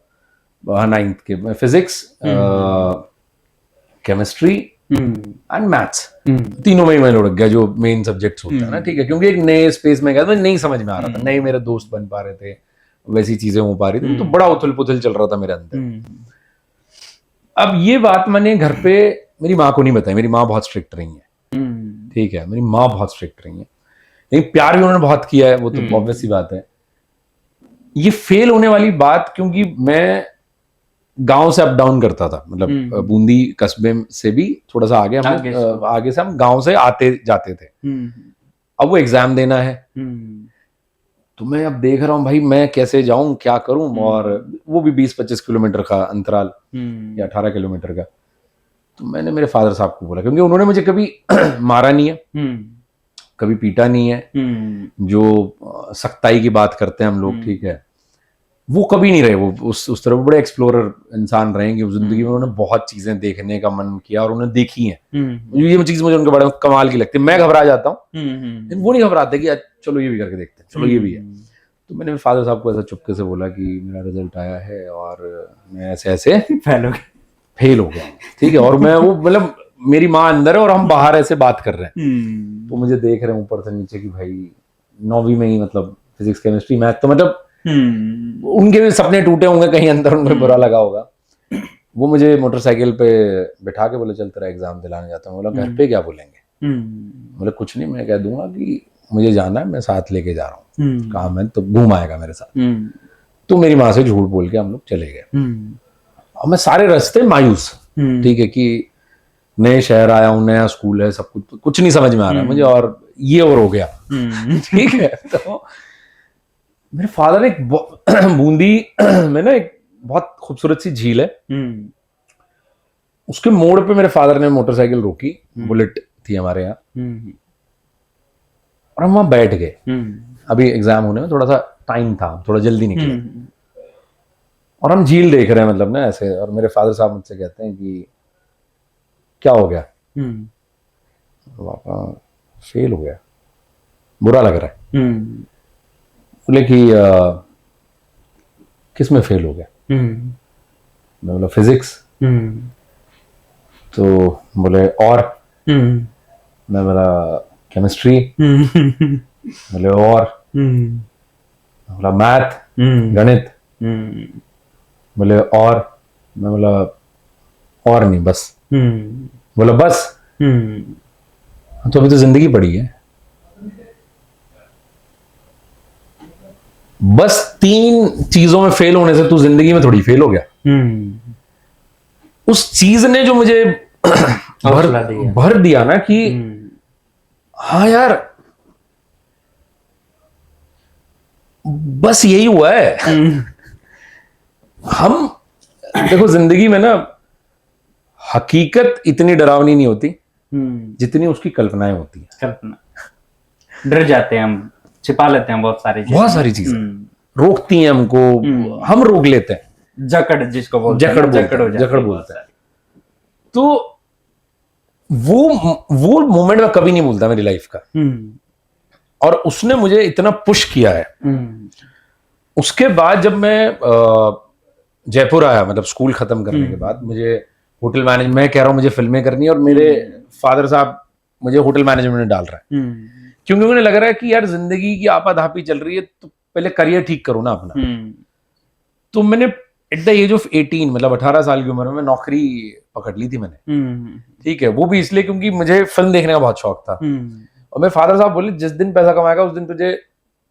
9th के में फिजिक्स, केमिस्ट्री एंड मैथ्स, तीनों में ही मैं लुढ़क गया, जो मेन सब्जेक्ट्स होते हैं ना, ठीक है, क्योंकि एक नए स्पेस में गया था, नहीं समझ में आ रहा था, नए मेरे दोस्त बन पा रहे थे, वैसी चीजें हो पा रही थी, तो बड़ा उथल पुथल चल रहा था मेरे अंदर। अब ये बात मैंने घर पे मेरी माँ को नहीं बताई, मेरी माँ बहुत स्ट्रिक्ट रही है, ठीक है, मेरी माँ बहुत स्ट्रिक्ट रही है, लेकिन प्यार भी उन्होंने बहुत किया है, वो तो ऑब्वियस सी बात है। ये फेल होने वाली बात, क्योंकि मैं गांव से अप डाउन करता था, मतलब बूंदी कस्बे से भी थोड़ा सा आगे आगे से हम गांव से आते जाते थे। अब वो एग्जाम देना है, तो मैं अब देख रहा हूँ भाई मैं कैसे जाऊं, क्या करूं, और वो भी 20-25 किलोमीटर का अंतराल या 18 किलोमीटर का। तो मैंने मेरे फादर साहब को बोला, क्योंकि उन्होंने मुझे कभी मारा नहीं है, कभी पीटा नहीं है, जो सख्ताई की बात करते हैं हम लोग, ठीक है, वो कभी नहीं रहे, वो उस तरह बड़े एक्सप्लोरर इंसान रहेंगे जिंदगी में। उन्होंने बहुत चीजें देखने का मन किया और उन्होंने देखी हैं। ये चीज मुझे उनके बारे में कमाल की लगती है। मैं घबरा जाता हूँ, लेकिन वो नहीं घबराते कि चलो ये भी करके देखते हैं, चलो ये भी है। तो मैंने फादर साहब को ऐसा चुपके से बोला कि मेरा रिजल्ट आया है और मैं ऐसे ऐसे फेल हो गया, ठीक है, और मैं वो मतलब मेरी माँ अंदर है और हम बाहर ऐसे बात कर रहे हैं, तो मुझे देख रहे हैं ऊपर से नीचे कि भाई 9वीं में ही मतलब फिजिक्स केमिस्ट्री मैथ, तो मतलब उनके भी सपने टूटे होंगे कहीं अंदर, उनको बुरा लगा होगा। वो मुझे मोटरसाइकिल पे बिठा के बोले चल तेरा एग्जाम दिलाने जाता हूँ। बोला घर पे क्या बोलेंगे? बोले कुछ नहीं, मैं कह दूंगा कि मुझे जाना है, मैं साथ लेके जा रहा हूँ, काम है, तो घूम आएगा मेरे साथ। तो मेरी माँ से झूठ बोल के हम लोग चले गए, और मैं सारे रास्ते मायूस, ठीक है, कि नए शहर आया हूँ, नया स्कूल है, सब कुछ नहीं समझ में आ रहा है मुझे, और ये और हो गया, ठीक है। तो मेरे फादर एक बूंदी में ना एक बहुत खूबसूरत सी झील है, उसके मोड़ पे मेरे फादर ने मोटरसाइकिल रोकी, बुलेट थी हमारे यहाँ, और हम वहां बैठ गए। अभी एग्जाम होने में थोड़ा सा टाइम था, थोड़ा जल्दी निकले, और हम झील देख रहे हैं, मतलब ना ऐसे, और मेरे फादर साहब मुझसे कहते हैं कि क्या हो गया? पापा फेल हो गया, बुरा लग रहा है। बोले कि किस में फेल हो गया? मैं बोला फिजिक्स। तो बोले और? मैं बोला केमिस्ट्री। बोले और? बोला मैथ, गणित। बोले और? मैं बोला और नहीं, बस। बोला बस? तो अभी तो जिंदगी पड़ी है, बस 3 चीजों में फेल होने से तू जिंदगी में थोड़ी फेल हो गया। उस चीज ने जो मुझे भर दिया ना कि हाँ यार, बस यही हुआ है। हम देखो जिंदगी में ना हकीकत इतनी डरावनी नहीं होती जितनी उसकी कल्पनाएं होती है। कल्पना, डर जाते हैं हम, छिपा लेते हैं बहुत सारी चीजें रोकती हैं हमको, हम रोक लेते हैं। जकड़ जिसको बोलते हैं, जकड़ बोलते हैं। तो वो मोमेंट मैं कभी नहीं भूलता मेरी लाइफ का, और उसने मुझे इतना पुश किया है। उसके बाद जब मैं जयपुर आया, मतलब स्कूल खत्म करने के बाद, मुझे होटल मैनेजमेंट, मैं कह रहा हूँ मुझे फिल्में करनी है, और मेरे फादर साहब मुझे होटल मैनेजमेंट में डाल रहा है, क्योंकि उन्हें लग रहा है कि यार जिंदगी की आपाधापी चल रही है, तो पहले करियर ठीक करो ना अपना। तो मैंने एट द एज ऑफ 18, मतलब 18 साल की उम्र में नौकरी पकड़ ली थी मैंने, ठीक है। वो भी इसलिए क्योंकि मुझे फिल्म देखने का बहुत शौक था, और मेरे फादर साहब बोले जिस दिन पैसा कमाएगा उस दिन तुझे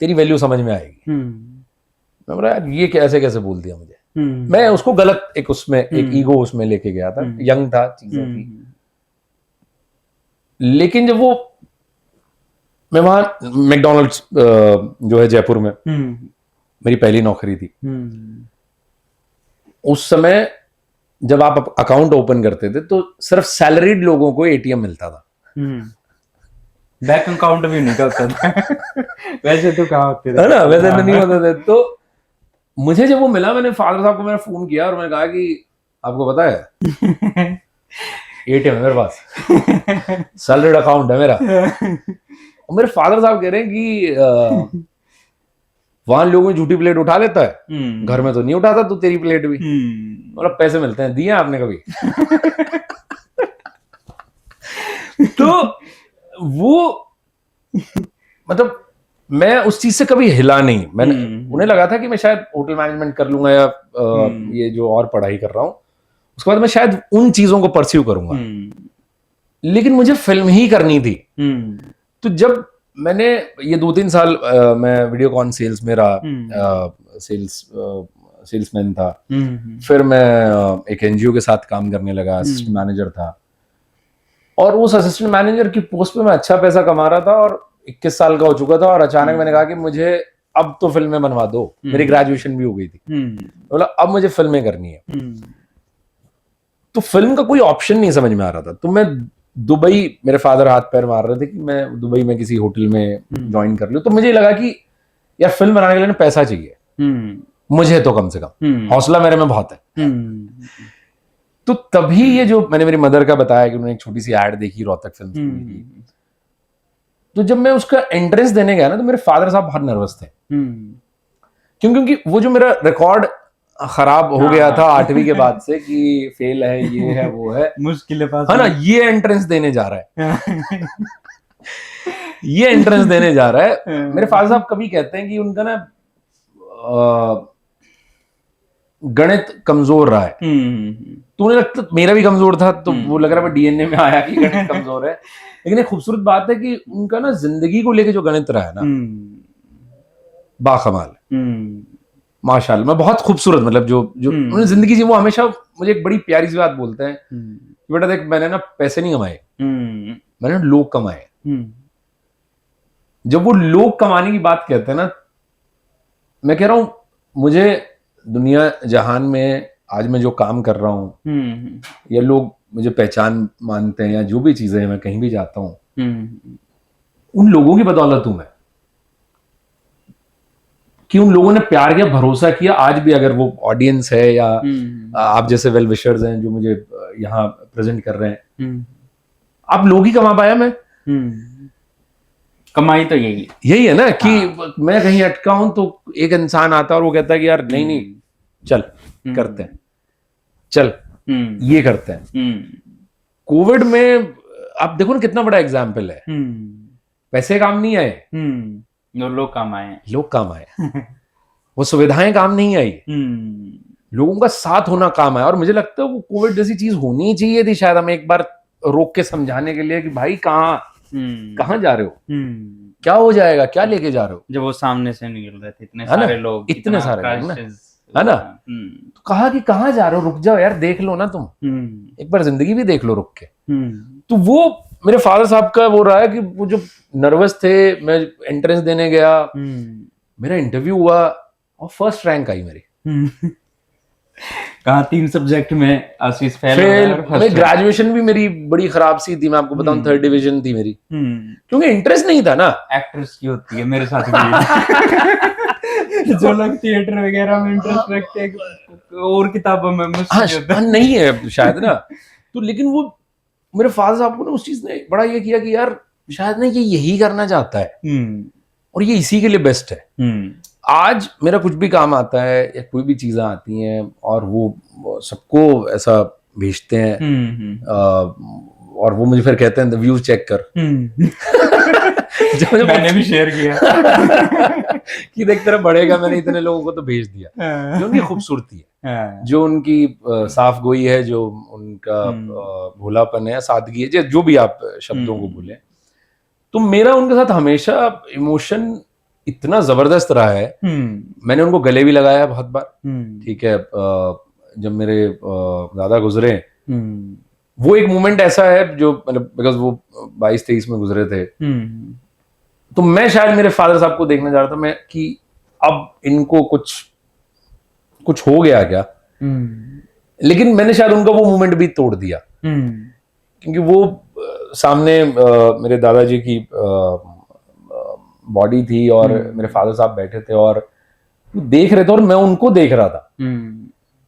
तेरी वैल्यू समझ में आएगी। मैं बोला यार ये कैसे बोल दिया मुझे। मैं उसको गलत एक उसमें एक ईगो उसमें लेके गया था, यंग था, चीजें थी। लेकिन जब वो मैं वहां मैकडॉनल्ड्स जो है जयपुर में, मेरी पहली नौकरी थी। उस समय जब आप अकाउंट ओपन करते थे तो सिर्फ सैलरीड लोगों को एटीएम मिलता था, बैंक अकाउंट भी नहीं होता था। वैसे तो कहाँ होते थे, है ना, वैसे तो नहीं होते थे। तो मुझे जब वो मिला, मैंने फादर साहब को मैंने फोन किया और मैंने कहा कि आपको पता है एटीएम है मेरे पास, सैलरीड अकाउंट है मेरा। और मेरे फादर साहब कह रहे हैं कि वहां लोगों की झूठी प्लेट उठा लेता है, घर में तो नहीं उठाता तू तेरी प्लेट भी, मतलब पैसे मिलते हैं, दिए आपने कभी? तो वो मतलब मैं उस चीज से कभी हिला नहीं। मैंने उन्हें लगा था कि मैं शायद होटल मैनेजमेंट कर लूंगा या ये जो और पढ़ाई कर रहा हूं उसके बाद मैं शायद उन चीजों को परस्यू करूंगा, लेकिन मुझे फिल्म ही करनी थी। तो जब मैंने ये 2-3 साल मैं वीडियोकॉन सेल्स में रहा, सेल्समैन था, फिर मैं एक एनजीओ के साथ काम करने लगा, असिस्टेंट मैनेजर था, और उस असिस्टेंट मैनेजर की पोस्ट पे मैं अच्छा पैसा कमा रहा था और 21 साल का हो चुका था, और अचानक मैंने कहा कि मुझे अब तो फिल्में बनवा दो। मेरी ग्रेजुएशन भी हो गई थी, बोला अब मुझे फिल्में करनी है। तो फिल्म का कोई ऑप्शन नहीं समझ में आ रहा था। तो मैं दुबई, मेरे फादर हाथ पैर मार रहे थे कि मैं दुबई में किसी होटल में ज्वाइन कर लूं। तो मुझे लगा कि यार फिल्म बनाने के लिए पैसा चाहिए, मुझे तो कम से कम हौसला मेरे में बहुत है। तो तभी ये जो मैंने मेरी मदर का बताया कि उन्होंने एक छोटी सी एड देखी रोहतक फिल्म स्कूल की, तो जब मैं उसका एंट्रेंस देने गया ना तो मेरे फादर साहब बहुत नर्वस थे, क्योंकि वो जो मेरा रिकॉर्ड खराब हो गया था 8वीं के बाद से कि फेल है, ये है, वो है, मुश्किल है ना, ये एंट्रेंस देने जा रहा है ये एंट्रेंस देने जा रहा है। मेरे फादर साहब कभी कहते हैं कि उनका ना गणित कमजोर रहा है। तो उन्हें लगता मेरा भी कमजोर था, तो वो लग रहा है डीएनए में आया कि गणित कमजोर है। लेकिन एक खूबसूरत बात है कि उनका ना जिंदगी को लेके जो गणित रहा है ना, बाकमाल, माशाल्लाह। मैं बहुत खूबसूरत, मतलब जो उन्होंने जिंदगी जी, वो हमेशा मुझे एक बड़ी प्यारी सी बात बोलते हैं, बेटा देख मैंने ना पैसे नहीं कमाए, मैंने लोग कमाए। जब वो लोग कमाने की बात कहते हैं ना, मैं कह रहा हूं मुझे दुनिया जहान में आज मैं जो काम कर रहा हूं, या लोग मुझे पहचान मानते हैं, या जो भी चीजें हैं, मैं कहीं भी जाता हूं, उन लोगों की बदौलत हूं मैं, कि उन लोगों ने प्यार किया, भरोसा किया। आज भी अगर वो ऑडियंस है या आप जैसे वेल विशर्स हैं जो मुझे यहाँ प्रेजेंट कर रहे हैं, आप लोग ही कमा पाया मैं। कमाई तो यही है ना कि मैं कहीं अटका हूं तो एक इंसान आता है और वो कहता है कि यार नहीं चल करते हैं, चल ये करते हैं। कोविड में आप देखो ना कितना बड़ा एग्जाम्पल है, पैसे काम नहीं आए, लोग काम आए, लोग काम आए वो सुविधाएं काम नहीं आई, लोगों का साथ होना काम आया। और मुझे लगता है वो कोविड जैसी चीज होनी चाहिए थी शायद, हमें एक बार रोक के समझाने के लिए कि भाई कहाँ जा रहे हो, क्या हो जाएगा, क्या लेके जा रहे हो। जब वो सामने से निकल रहे थे इतने सारे लोग, इतने सारे लोग है ना, तो कहा कि कहाँ जा रहे हो, रुक जाओ यार, देख लो ना तुम, एक बार जिंदगी भी देख लो रुक के। तो वो मेरे फादर साहब का वो रहा है कि वो जो नर्वस थे, मैं एंट्रेंस देने गया, मेरा इंटरव्यू हुआ और फर्स्ट रैंक आई मेरी। कहा 3 सब्जेक्ट में आशीष फेल। मैं ग्रेजुएशन भी मेरी बड़ी खराब सी थी, मैं आपको बताऊं 3rd डिवीजन थी मेरी, क्योंकि इंटरेस्ट नहीं था ना। एक्ट्रेस की होती है, मेरे साथ भी जो लोग थिएटर वगैरह में इंटरेस्ट रखते हैं और किताबों में नहीं है शायद ना। तो लेकिन वो मेरे फादर साहब को ना उस चीज ने बड़ा ये किया कि यार शायद ना ये यही करना चाहता है और ये इसी के लिए बेस्ट है। आज मेरा कुछ भी काम आता है या कोई भी चीजें आती हैं और वो सबको ऐसा भेजते हैं और वो मुझे फिर कहते हैं व्यूज चेक कर। जो मैंने भी शेयर किया कि देख तेरा बढ़ेगा, मैंने इतने लोगों को तो भेज दिया। जो उनकी खूबसूरती है, जो उनकी साफ गोई है, जो उनका भोलापन है, सादगी है, जो भी आप शब्दों को बोले, तो मेरा उनके साथ हमेशा इमोशन इतना जबरदस्त रहा है। मैंने उनको गले भी लगाया बहुत बार, ठीक है। जब मेरे दादा गुजरे, वो एक मोमेंट ऐसा है जो मतलब बिकॉज वो 22-23 में गुजरे थे, तो मैं शायद मेरे फादर साहब को देखने जा रहा था मैं कि अब इनको कुछ हो गया क्या, लेकिन मैंने शायद उनका वो मोमेंट भी तोड़ दिया, क्योंकि वो सामने मेरे दादाजी की बॉडी थी और मेरे फादर साहब बैठे थे और देख रहे थे और मैं उनको देख रहा था।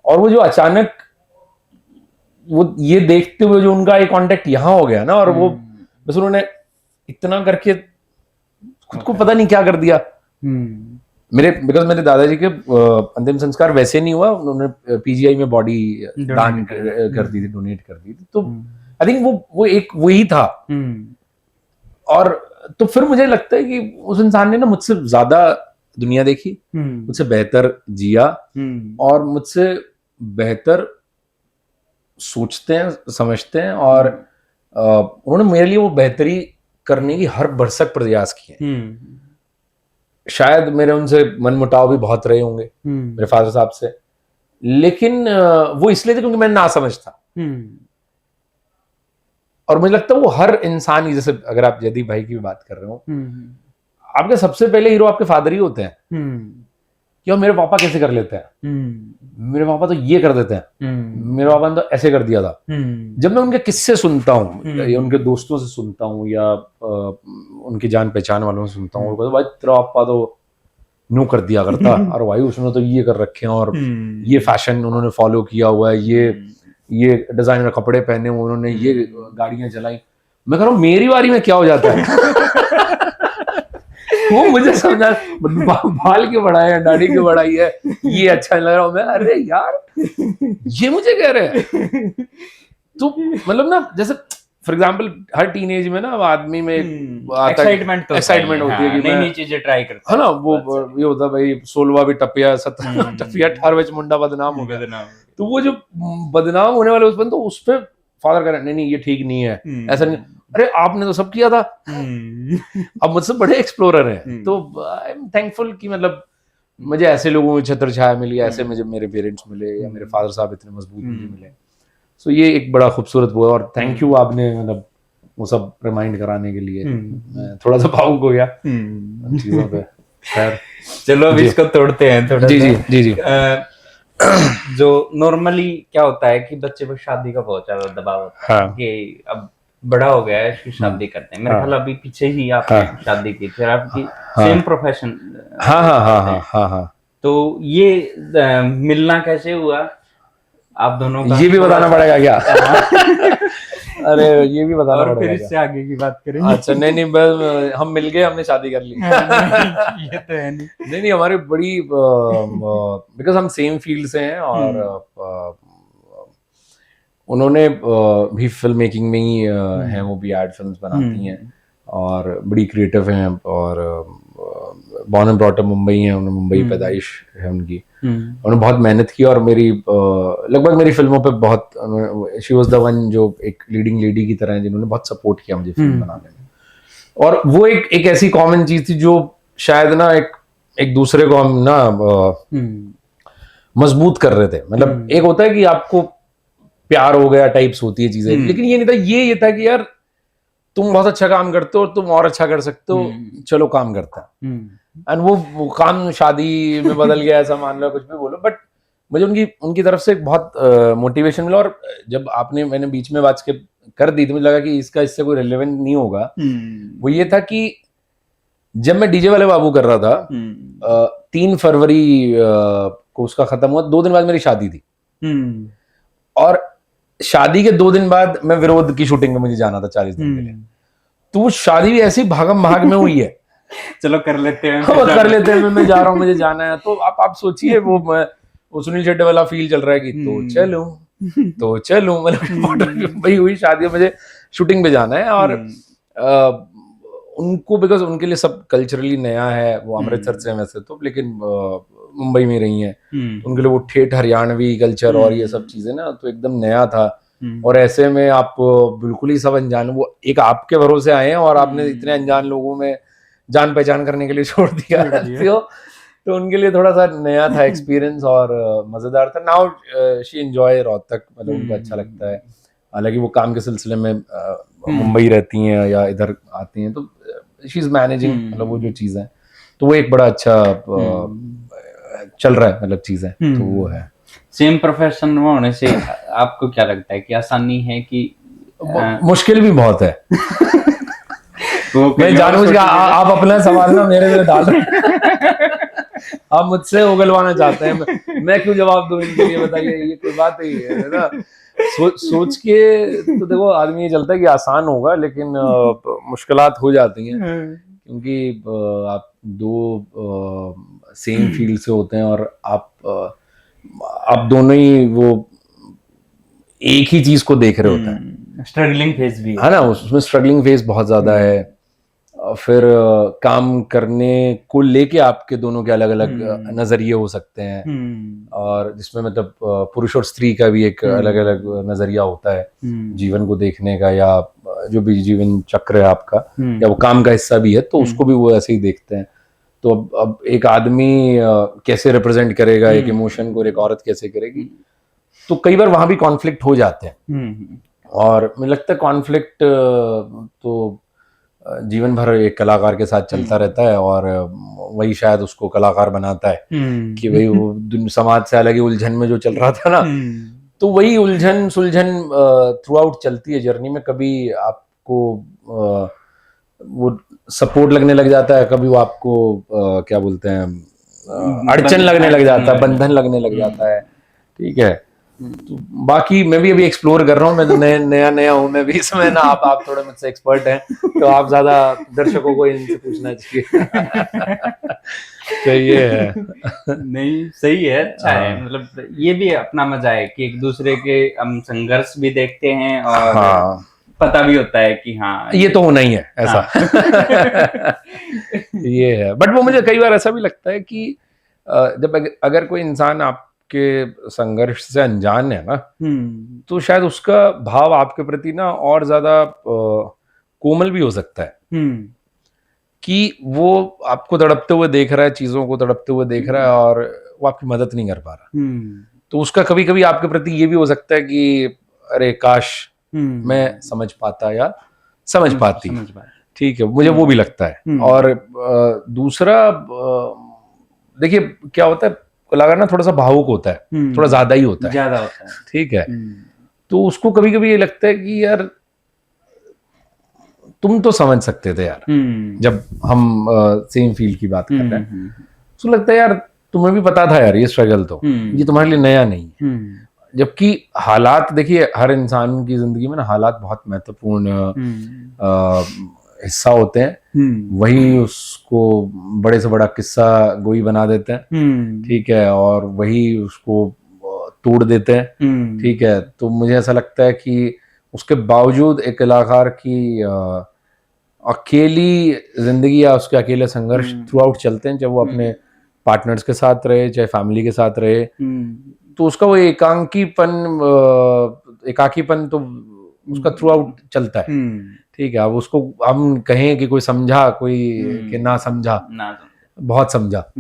और वो जो अचानक वो ये देखते हुए जो उनका एक कांटेक्ट यहाँ हो गया ना, और वो बस उन्होंने इतना करके खुद को पता नहीं क्या कर दिया। बिकॉज मेरे दादाजी के अंतिम संस्कार वैसे नहीं हुआ, उन्होंने पीजीआई में बॉडी दान कर दी थी, डोनेट कर दी थी। तो आई थिंक वो एक वही था। और तो फिर मुझे लगता है कि उस इंसान ने ना मुझसे ज्यादा दुनिया देखी, मुझसे बेहतर जिया, और मुझसे बेहतर सोचते हैं, समझते हैं, और उन्होंने मेरे लिए वो बेहतरी करने की हर भरसक प्रयास किए। शायद मेरे उनसे मनमुटाव भी बहुत रहे होंगे मेरे फादर साहब से, लेकिन वो इसलिए थे क्योंकि मैं ना समझ था। और मुझे लगता है वो हर इंसान की, जैसे अगर आप जयदीप भाई की भी बात कर रहे हो, आपके सबसे पहले हीरो आपके फादर ही होते हैं कि मेरे पापा कैसे कर लेते हैं, मेरे पापा तो ये कर देते हैं, मेरे पापा ने तो ऐसे कर दिया था। जब मैं उनके किस्से सुनता हूँ या उनके दोस्तों से सुनता हूँ या उनकी जान पहचान वालों से सुनता हूँ, भाई तेरा पापा तो न्यू कर दिया करता, और भाई उसने तो ये कर रखे हैं, और ये फैशन उन्होंने फॉलो किया हुआ है, ये डिजाइनर कपड़े पहने हुए उन्होंने, ये गाड़ियां चलाई। मैं कह रहा हूँ मेरी बारी में क्या हो जाता है। वो मुझे समझा, बाल के बढ़ाए हैं, दाढ़ी के बढ़ाई है, ये अच्छा लग रहा हूँ मैं, अरे यार ये मुझे कह रहे हैं। तो मतलब ना, जैसे फॉर एग्जाम्पल हर टीनेज में ना आदमी में एक्साइटमेंट होती है कि नई चीजें ट्राई करता है ना। वो ये होता है भाई 16वां भी टपिया, 17वां टपिया, 18वें मुंडा बदनाम हो गया। तो वो जो बदनाम होने वाले उसमें, तो उस पे फादर कह रहे नहीं ये ठीक नहीं है, ऐसा नहीं, अरे आपने तो सब किया था, अब मुझसे बड़े एक्सप्लोरर हैं। तो आई एम थैंकफुल कि मतलब मुझे ऐसे लोगों की छत्र छाया मिली, ऐसे मुझे मेरे पेरेंट्स मिले, या मेरे फादर साहब इतने मजबूत मुझे मिले। सो ये एक बड़ा खूबसूरत वो है, और थैंक यू आपने मतलब वो सब रिमाइंड कराने के लिए। मैं थोड़ा सा भावुक हो गया चीजों पे। खैर चलो अब इसको तोड़ते हैं थोड़ा। जी। जो नॉर्मली क्या होता है कि बच्चे पर शादी का बहुत ज्यादा दबाव होता है कि अब बड़ा हो गया है, इसकी शादी करते हैं। मेरे ख्याल अभी पीछे ही आपने शादी की थी, आपकी सेम प्रोफेशन। हाँ। तो ये मिलना कैसे हुआ आप दोनों का? ये भी बताना पड़ेगा क्या? अरे ये भी बताना पड़ेगा। फिर इससे आगे की बात करेंगे। अच्छा नहीं बस हम मिल गए, हमने शादी कर ली। ये तो है नहीं हमारी बड़ी बिकॉज हम सेम फील्ड से हैं, और उन्होंने भी फिल्म मेकिंग में ही हैं, वो भी एड फिल्म्स बनाती हैं और बड़ी क्रिएटिव हैं, और born and brought up Mumbai हैं, उन्हें मुंबई पैदाइश है उनकी। उन्होंने बहुत मेहनत की, और मेरी लगभग मेरी फिल्मों पे बहुत, शी वाज द वन जो एक लीडिंग लेडी की तरह है, जिन्होंने बहुत सपोर्ट किया मुझे फिल्म बनाने में। और वो एक ऐसी कॉमन चीज थी जो शायद ना एक दूसरे को हम ना मजबूत कर रहे थे। मतलब एक होता है कि आपको प्यार हो गया टाइप्स होती है चीजें, लेकिन ये नहीं था। ये था कि यार तुम बहुत अच्छा काम करते हो और तुम और अच्छा कर सकते हो, चलो काम करता है। एंड वो काम शादी में बदल गया, ऐसा मान लो, कुछ भी बोलो, बट मुझे उनकी तरफ से बहुत मोटिवेशन मिला। और जब मैंने बीच में बात कर दी तो मुझे लगा कि इससे कोई रिलेवेंट नहीं होगा। वो ये था कि जब मैं डीजे वाले बाबू कर रहा था 3 फरवरी को उसका खत्म हुआ, 2 दिन बाद मेरी शादी थी, और शादी के 2 दिन बाद मैं विरोध की शूटिंग में मुझे जाना था 40 दिन के लिए। तो वो शादी भी ऐसी भागम भाग में हुई है। चलो कर लेते हैं, मैं जा रहा हूँ, मुझे जाना है। तो आप सोचिए वो सुनील शेट्टी वाला फील चल रहा है कि तो चलो मतलब वही हुई शादी, मुझे शूटिंग पे जाना है। और उनको बिकॉज उनके लिए सब कल्चरली नया है, वो अमृतसर से वैसे तो, लेकिन मुंबई में रही हैं, उनके लिए वो ठेठ हरियाणवी कल्चर और ये सब चीजें ना तो एकदम नया था। और ऐसे में आप बिल्कुल ही सब अनजान, वो एक आपके भरोसे आए हैं और आपने इतने अनजान लोगों में जान पहचान करने के लिए छोड़ दिया तो उनके लिए थोड़ा सा नया था एक्सपीरियंस, और मजेदार था। नाउ शी एंजॉय रोहतक, मतलब उनको अच्छा लगता है। हालांकि वो काम के सिलसिले में मुंबई रहती हैं या इधर आती हैं, तो शी इज मैनेजिंग, मतलब वो जो चीज़ है, तो वो एक बड़ा अच्छा चल रहा है, मतलब चीज़ है। तो वो है सेम प्रोफेशन में होने से आपको क्या लगता है कि आसानी है कि मुश्किल भी बहुत है? मैं जानबूझ के आप अपना सवाल ना मेरे में डाल रहे आप मुझसे उगलवाना चाहते हैं, मैं क्यों जवाब दूं इनके लिए, बताइए, ये कोई बात ही है ना। सोच के तो देखो आदमी ये चलता है कि आसान होगा, लेकिन मुश्किलात हो जाती हैं, क्योंकि आप दो सेम फील्ड से होते हैं और आप दोनों ही वो एक ही चीज को देख रहे होते हैं। स्ट्रगलिंग फेज भी है ना, उसमें स्ट्रगलिंग फेज बहुत ज्यादा है। फिर काम करने को लेके आपके दोनों के अलग अलग नजरिए हो सकते हैं, और जिसमें मतलब पुरुष और स्त्री का भी एक अलग अलग नजरिया होता है जीवन को देखने का, या जो भी जीवन चक्र है आपका, या वो काम का हिस्सा भी है, तो उसको भी वो ऐसे ही देखते हैं। तो अब एक आदमी कैसे रिप्रेजेंट करेगा एक इमोशन को, और एक औरत कैसे करेगी, तो कई बार वहां भी कॉन्फ्लिक्ट हो जाते हैं। और मुझे लगता है कॉन्फ्लिक्ट तो जीवन भर एक कलाकार के साथ चलता रहता है, और वही शायद उसको कलाकार बनाता है कि भाई वो समाज से अलग ही उलझन में जो चल रहा था ना, तो वही उलझन सुलझन थ्रू आउट चलती है जर्नी में। कभी आपको वो सपोर्ट लगने लग जाता है, कभी वो आपको क्या बोलते हैं अड़चन लगने लग जाता है, बंधन लगने लग जाता है। ठीक है, तो बाकी मैं भी अभी एक्सप्लोर कर रहा हूँ, मैं तो नया हूँ मैं भी इसमें ना। आप थोड़े मुझसे एक्सपर्ट हैं, तो आप ज्यादा दर्शकों को इनसे पूछना चाहिए। तो ये है। नहीं सही है, अच्छा है, मतलब ये भी अपना मजा है कि एक दूसरे के हम संघर्ष भी देखते हैं, और पता भी होता है कि हाँ ये तो होना ही है ऐसा। ये है, बट वो मुझे कई बार ऐसा भी लगता है कि जब अगर कोई इंसान आपके संघर्ष से अनजान है ना, तो शायद उसका भाव आपके प्रति ना और ज्यादा कोमल भी हो सकता है, कि वो आपको तड़पते हुए देख रहा है, चीजों को तड़पते हुए देख रहा है, और वो आपकी मदद नहीं कर पा रहा। तो उसका कभी कभी आपके प्रति ये भी हो सकता है कि अरे काश मैं समझ पाता या समझ पाती। ठीक है, मुझे वो भी लगता है। और दूसरा देखिए क्या होता है, कलाकार ना थोड़ा सा भावुक होता है, थोड़ा ज्यादा ही होता है। ठीक है, तो उसको कभी कभी ये लगता है कि यार तुम तो समझ सकते थे यार, जब हम सेम फील्ड की बात कर रहे हैं, उसको लगता है यार तुम्हें भी पता था यार ये स्ट्रगल तो ये तुम्हारे लिए नया नहीं है। जबकि हालात, देखिए हर इंसान की जिंदगी में ना हालात बहुत महत्वपूर्ण हिस्सा होते हैं, वही उसको बड़े से बड़ा किस्सा गोई बना देते हैं। ठीक है, और वही उसको तोड़ देते हैं। ठीक है, तो मुझे ऐसा लगता है कि उसके बावजूद एक कलाकार की अकेली जिंदगी या उसके अकेले संघर्ष थ्रू आउट चलते हैं, चाहे वो अपने पार्टनर्स के साथ रहे, चाहे फैमिली के साथ रहे, तो उसका वो एकाकीपन तो उसका थ्रू आउट चलता है। ठीक है, अब उसको हम कहें कि कोई समझा, कोई कि ना समझा, बहुत समझा।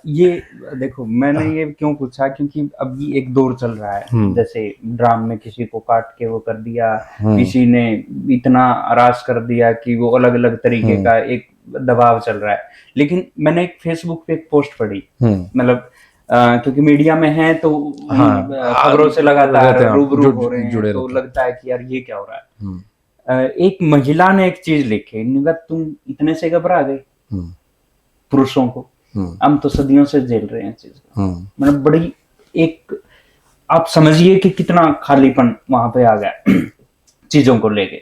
ये देखो मैंने ये क्यों पूछा, क्योंकि अब ये एक दौर चल रहा है, जैसे ड्राम में किसी को काट के वो कर दिया, किसी ने इतना आराज कर दिया कि वो अलग अलग तरीके का एक दबाव चल रहा है। लेकिन मैंने एक फेसबुक पे एक पोस्ट पढ़ी, मतलब क्योंकि मीडिया में है तो खबरों से लगातार रूबरू हो रहे हैं, तो लगता है कि यार ये क्या हो रहा है। एक महिला ने एक चीज लिखी, तुम इतने से घबरा गए पुरुषों को, हम तो सदियों से झेल रहे हैं चीज को। मतलब बड़ी एक आप समझिए कि कितना खालीपन वहां पे आ गया चीजों को लेके।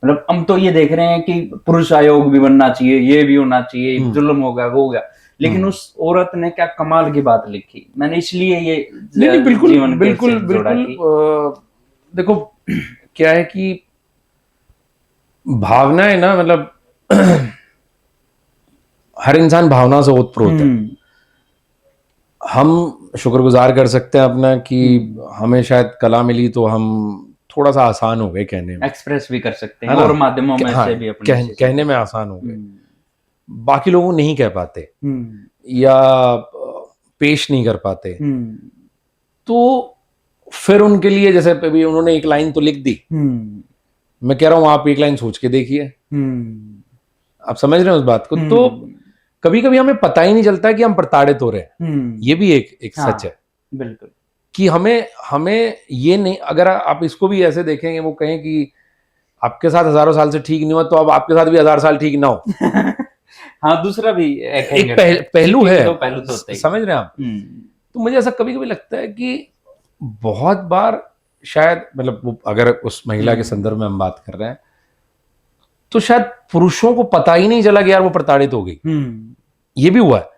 मतलब हम तो ये देख रहे हैं कि पुरुष आयोग भी बनना चाहिए, ये भी होना चाहिए, जुल्म हो गया वो हो गया, लेकिन उस औरत ने क्या कमाल की बात लिखी। मैंने इसलिए ये नहीं, बिल्कुल देखो क्या है कि भावनाएं ना, मतलब हर इंसान भावना से ओतप्रोत है। हम शुक्रगुजार कर सकते हैं अपना कि हमें शायद कला मिली तो हम थोड़ा सा आसान हो गए कहने में, एक्सप्रेस भी कर सकते हैं और माध्यमों में से भी अपने कहने में आसान हो गए। बाकी लोग नहीं कह पाते या पेश नहीं कर पाते, तो फिर उनके लिए जैसे अभी उन्होंने एक लाइन तो लिख दी, मैं कह रहा हूं आप एक लाइन सोच के देखिए, आप समझ रहे हैं उस बात को। तो कभी कभी हमें पता ही नहीं चलता कि हम प्रताड़ित हो रहे हैं। ये भी एक सच है, बिल्कुल, कि हमें ये नहीं, अगर आप इसको भी ऐसे देखेंगे, वो कहें कि आपके साथ हजारों साल से ठीक नहीं हुआ, तो अब आपके साथ भी 1000 साल ठीक ना हो। हाँ, दूसरा भी एक पहलू है, पहलू तो समझ रहे हैं आप। तो मुझे ऐसा कभी कभी लगता है कि बहुत बार शायद मतलब वो अगर उस महिला के संदर्भ में हम बात कर रहे हैं तो शायद पुरुषों को पता ही नहीं चला कि यार वो प्रताड़ित हो गई, ये भी हुआ है,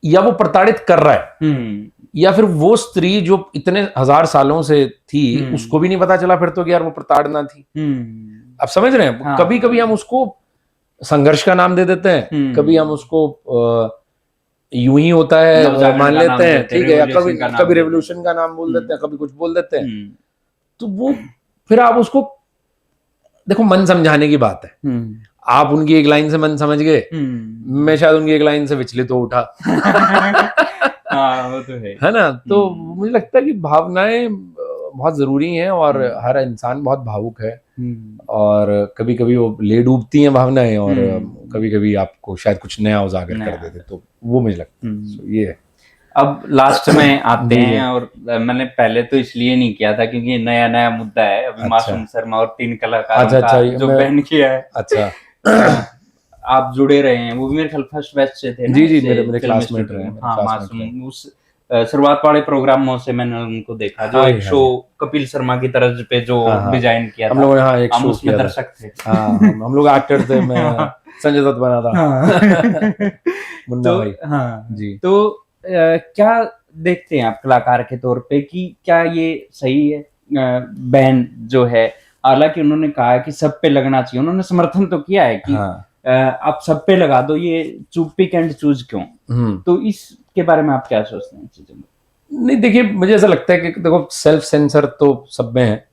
या वो प्रताड़ित कर रहा है, या फिर वो स्त्री जो इतने 1000 सालों से थी उसको भी नहीं पता चला फिर तो कि यार वो प्रताड़ना थी। आप समझ रहे हैं, कभी कभी हम उसको संघर्ष का नाम दे देते हैं, कभी हम उसको यूं ही होता है मान लेते हैं, ठीक है, या कभी रेवोल्यूशन का नाम बोल देते हैं, कभी कुछ बोल देते हैं, तो वो फिर आप उसको देखो मन समझाने की बात है। आप उनकी एक लाइन से मन समझ गए, मैं शायद उनकी एक लाइन से विचलित हो उठा। वो तो है ना, तो मुझे लगता है कि भावनाएं बहुत जरूरी हैं और हर इंसान बहुत भावुक है और कभी कभी वो ले डूबती हैं भावनाएं और कभी कभी आपको शायद कुछ नया उजागर कर देते, तो वो मुझे लगता है ये है। अब लास्ट में आते हैं और मैंने पहले तो इसलिए नहीं किया था क्योंकि नया नया मुद्दा है अभी। मासूम शर्मा और 3 कलाकारों का जो बैन किया है, अच्छा आप जुड़े रहे हैं, वो भी मेरे ख्याल फर्स्ट बैच से थे ना? जी मेरे क्लासमेट रहे हैं। हाँ, मासूम उस शुरुआत वाले प्रोग्रामों से मैंने उनको देखा, जो एक शो कपिल शर्मा की तरज पे जो डिजाइन किया था, हम लोग यहाँ एक शो किया, दर्शक थे, हम लोग एक्टर थे, मैं संजय दत्त बना था, मुन्ना भाई। हाँ जी, तो क्या देखते हैं आप कलाकार के तौर पे कि क्या ये सही है बैन जो है? हालांकि उन्होंने कहा कि सब पे लगना चाहिए, उन्होंने समर्थन तो किया है कि आप सब पे लगा दो, ये पिक एंड चूज क्यों? तो इसके बारे में आप क्या सोचते हैं चीजों में? नहीं देखिए, मुझे ऐसा लगता है कि देखो सेल्फ सेंसर तो सब में है,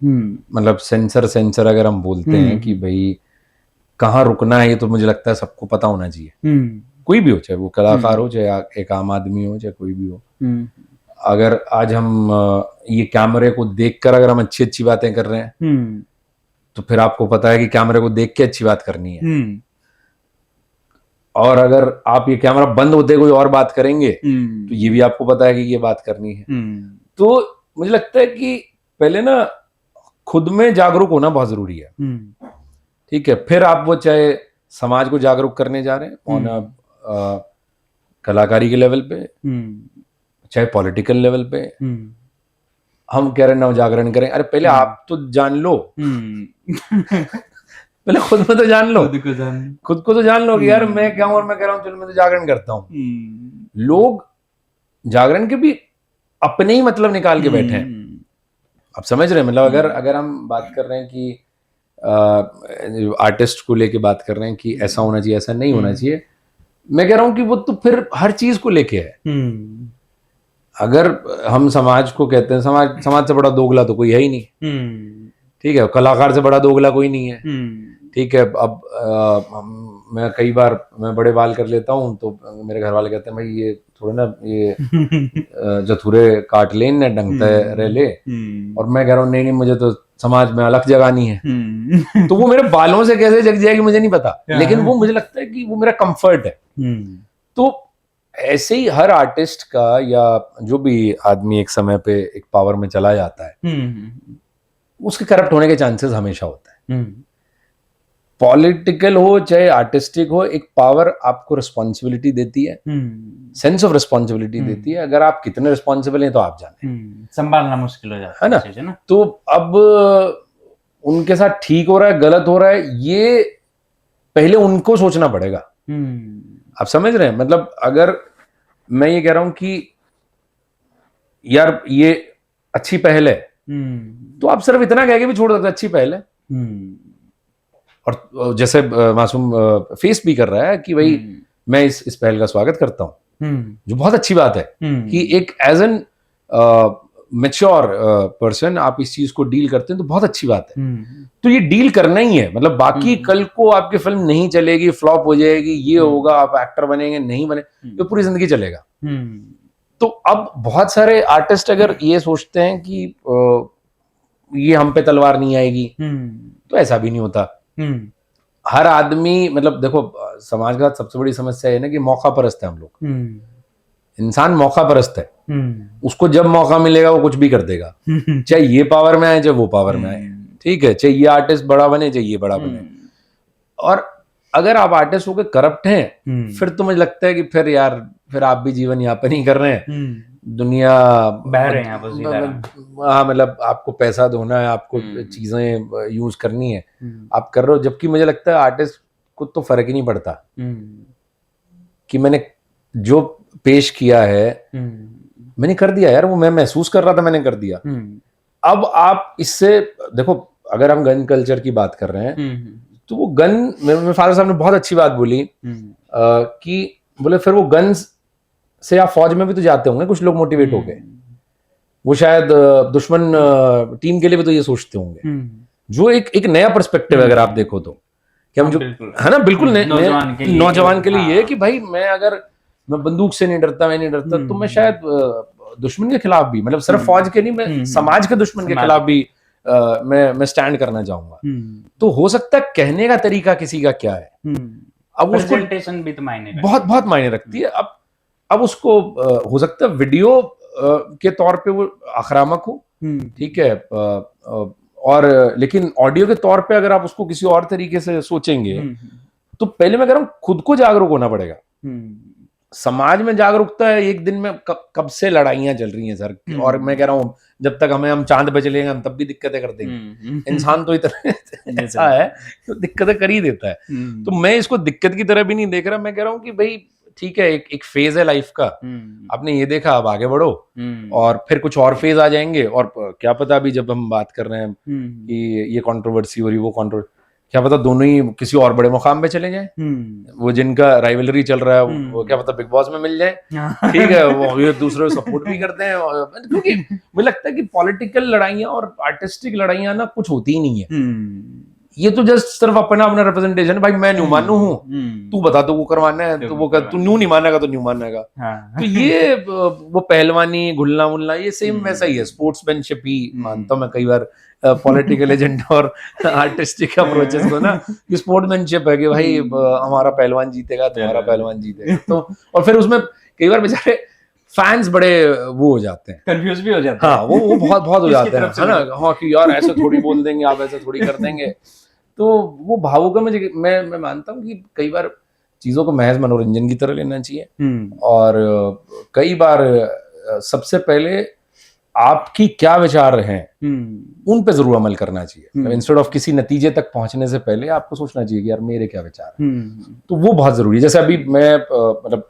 मतलब सेंसर अगर हम बोलते हैं कि भाई कहाँ रुकना है, ये तो मुझे लगता है सबको पता होना चाहिए, कोई भी हो, चाहे वो कलाकार हो, चाहे एक आम आदमी हो, चाहे कोई भी हो। अगर आज हम ये कैमरे को देखकर अगर हम अच्छी अच्छी बातें कर रहे हैं तो फिर आपको पता है कि कैमरे को देख के अच्छी बात करनी है, और अगर आप ये कैमरा बंद होते कोई और बात करेंगे तो ये भी आपको पता है कि ये बात करनी है। तो मुझे लगता है कि पहले ना खुद में जागरूक होना बहुत जरूरी है, ठीक है, फिर आप वो चाहे समाज को जागरूक करने जा रहे हैं ऑन कलाकारी के लेवल पे, चाहे पॉलिटिकल लेवल पे, हम कह रहे हैं नव जागरण करें, अरे पहले आप तो जान लो, पहले खुद में तो जान लो, खुद को तो जान लो कि यार मैं क्या हूं और मैं कह रहा हूं चलो मैं तो जागरण करता हूं। लोग जागरण के भी अपने ही मतलब निकाल के बैठे हैं, आप समझ रहे हैं, मतलब अगर हम बात कर रहे हैं कि आर्टिस्ट को लेके बात कर रहे हैं कि ऐसा होना चाहिए, ऐसा नहीं होना चाहिए, मैं कह रहा हूं कि वो तो फिर हर चीज को लेके है। अगर हम समाज को कहते हैं, समाज से बड़ा दोगला तो कोई है ही नहीं, ठीक है, कलाकार से बड़ा दोगला कोई नहीं है, ठीक है। अब मैं कई बार मैं बड़े बाल कर लेता हूं तो मेरे घर वाले कहते हैं भाई ये थोड़े ना ये जथुरे काट ले न डंगते रह ले, और मैं कह रहा हूँ नहीं मुझे तो समाज में अलग जगानी है। तो वो मेरे बालों से कैसे जग जाएगी मुझे नहीं पता, लेकिन वो मुझे लगता है कि वो मेरा कंफर्ट है। तो ऐसे ही हर आर्टिस्ट का या जो भी आदमी एक समय पे एक पावर में चला जाता है उसके करप्ट होने के चांसेस हमेशा होता है। पॉलिटिकल हो चाहे आर्टिस्टिक हो, एक पावर आपको रिस्पॉन्सिबिलिटी देती है, सेंस ऑफ रिस्पॉन्सिबिलिटी देती है। अगर आप कितने रिस्पॉन्सिबल हैं तो आप जाने, संभालना मुश्किल हो जाता है ना। तो अब उनके साथ ठीक हो रहा है गलत हो रहा है ये पहले उनको सोचना पड़ेगा। आप समझ रहे हैं, मतलब अगर मैं ये कह रहा हूं कि यार ये अच्छी पहल है तो आप सिर्फ इतना कह के भी छोड़ सकते अच्छी पहल है। और जैसे मासूम फेस भी कर रहा है कि भाई मैं इस पहल का स्वागत करता हूं, जो बहुत अच्छी बात है कि एक एज एन मैच्योर पर्सन आप इस चीज को डील करते हैं तो बहुत अच्छी बात है। तो ये डील करना ही है, मतलब बाकी कल को आपकी फिल्म नहीं चलेगी, फ्लॉप हो जाएगी, ये होगा, आप एक्टर बनेंगे नहीं बने, तो पूरी जिंदगी चलेगा। तो अब बहुत सारे आर्टिस्ट अगर ये सोचते हैं कि ये हम पे तलवार नहीं आएगी, तो ऐसा भी नहीं होता। हर आदमी, मतलब देखो समाज का सबसे बड़ी समस्या है ना कि मौका परस्त है हम लोग। इंसान मौका परस्त है, उसको जब मौका मिलेगा वो कुछ भी कर देगा, चाहे ये पावर में आए चाहे वो पावर में आए, ठीक है, चाहे ये आर्टिस्ट बड़ा बने चाहे ये बड़ा बने। और अगर आप आर्टिस्ट होकर करप्ट हैं फिर तो मुझे लगता है कि फिर यार फिर आप भी जीवन यापन ही कर रहे हैं, दुनिया बह रहे हैं आप उसी तरह। हाँ मतलब आपको पैसा धोना है, आपको चीजें यूज करनी है, आप कर रहे हो। जबकि मुझे लगता है आर्टिस्ट को तो फर्क ही नहीं पड़ता कि मैंने जो पेश किया है मैंने कर दिया यार, वो मैं महसूस कर रहा था मैंने कर दिया। अब आप इससे देखो, अगर हम गन कल्चर की बात कर रहे हैं तो वो गन, मेरे फादर साहब ने बहुत अच्छी बात बोली कि बोले फिर वो गन से आप फौज में भी तो जाते होंगे कुछ लोग मोटिवेट हो गए, वो शायद दुश्मन टीम के लिए भी तो ये सोचते होंगे, जो एक नया पर्सपेक्टिव अगर आप देखो तो कि हम जो है ना बिल्कुल नौजवान के लिए ये कि भाई मैं बंदूक से नहीं डरता, मैं नहीं डरता, तो मैं शायद दुश्मन के खिलाफ भी, मतलब सिर्फ फौज के नहीं, मैं समाज के दुश्मन के खिलाफ भी मैं स्टैंड करना चाहूंगा। तो हो सकता है कहने का तरीका किसी का क्या है, अब उसको भी तो मायने बहुत मायने रखती है। अब उसको हो सकता है वीडियो के तौर पे वो आक्रामक हो, ठीक है, और लेकिन ऑडियो के तौर पे अगर आप उसको किसी और तरीके से सोचेंगे तो पहले मैं कह रहा हूं खुद को जागरूक होना पड़ेगा। समाज में जागरूकता है, एक दिन में कब से लड़ाइयां चल रही हैं सर, और मैं कह रहा हूं जब तक हम चांद पे चलेंगे हम तब भी दिक्कतें कर देंगे। इंसान तो इतना ऐसा है तो दिक्कतें कर ही देता है। तो मैं इसको दिक्कत की तरह भी नहीं देख रहा, मैं कह रहा हूं कि भाई ठीक है, एक फेज है लाइफ का, आपने ये देखा, अब आगे बढ़ो और फिर कुछ और फेज आ जाएंगे। और क्या पता अभी जब हम बात कर रहे हैं कि ये कंट्रोवर्सी हो रही, वो कंट्रोवर्सी, क्या पता दोनों ही किसी और बड़े मुकाम पे चले जाएं, वो जिनका राइवलरी चल रहा है वो क्या पता बिग बॉस में मिल जाए, ठीक है, वो ये दूसरे को सपोर्ट भी करते हैं। क्योंकि मुझे लगता है कि पॉलिटिकल लड़ाइयां और आर्टिस्टिक लड़ाइयां ना कुछ होती ही नहीं है, ये तो जस्ट सिर्फ अपना रिप्रेजेंटेशन है। भाई मैं न्यू मानू हूँ, तू बता तो वो करवाना है तो वो कर, तू न्यू नहीं मानेगा तो न्यू मानेगा। तो ये वो पहलवानी घुलना मुलना ये सेम वैसा ही है, स्पोर्ट्समैनशिप ही मानता हूँ मैं कई बार पॉलिटिकल एजेंडा और आर्टिस्टिक अप्रोचेस को ना, कि स्पोर्ट्समैनशिप है कि भाई हमारा पहलवान जीतेगा, तुम्हारा पहलवान जीतेगा। तो और फिर उसमें कई बार बेचारे फैंस बड़े वो हो जाते हैं, कंफ्यूज भी हो जाते हैं। हाँ, वो बहुत हो जाते हैं, है ना, हाँ कि यार ऐसे थोड़ी बोल देंगे, आप ऐसे थोड़ी कर देंगे। तो वो भावुक है, मैं मानता हूँ कि कई बार चीजों को महज मनोरंजन की तरह लेना चाहिए, और कई बार सबसे पहले आपकी क्या विचार हैं उन पे जरूर अमल करना चाहिए। इंस्टेड ऑफ किसी नतीजे तक पहुंचने से पहले आपको सोचना चाहिए कि यार मेरे क्या विचार हैं। तो वो बहुत जरूरी है। जैसे अभी मैं मतलब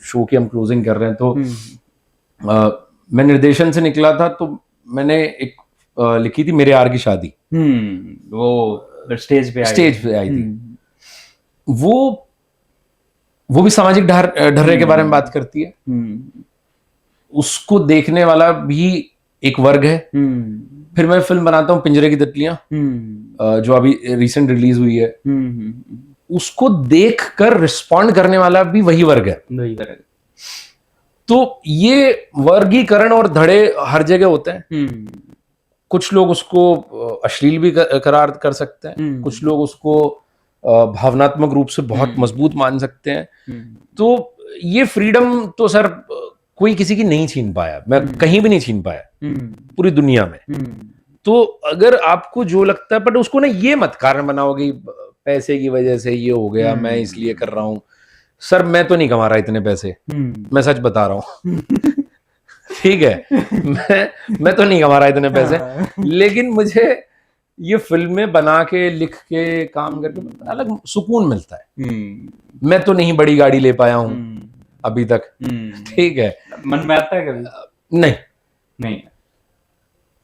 शो की हम क्लोजिंग कर रहे हैं तो मैं निर्देशन से निकला था, तो मैंने एक लिखी थी मेरे यार की शादी, वो स्टेज पे आई थी। वो भी सामाजिक ढर्रे के बारे में बात करती है। उसको देखने वाला भी एक वर्ग है। फिर मैं फिल्म बनाता हूँ पिंजरे की तितलियां, जो अभी रिसेंट रिलीज हुई है, उसको देखकर रिस्पॉन्ड करने वाला भी वही वर्ग है। तो ये वर्गीकरण और धड़े हर जगह होते हैं। कुछ लोग उसको अश्लील भी करार कर सकते हैं, कुछ लोग उसको भावनात्मक रूप से बहुत मजबूत मान सकते हैं। तो ये फ्रीडम तो सर कोई किसी की नहीं छीन पाया, मैं कहीं भी नहीं छीन पाया पूरी दुनिया में। तो अगर आपको जो लगता है, बट उसको ना ये मत कारण बनाओगे पैसे की वजह से ये हो गया, मैं इसलिए कर रहा हूं। सर मैं तो नहीं कमा रहा इतने पैसे, मैं सच बता रहा हूं ठीक है, मैं तो नहीं कमा रहा इतने पैसे, लेकिन मुझे ये फिल्में बना के लिख के काम करके अलग सुकून मिलता है। मैं तो नहीं बड़ी गाड़ी ले पाया हूं अभी तक, ठीक है, मन में आता है कभी? नहीं,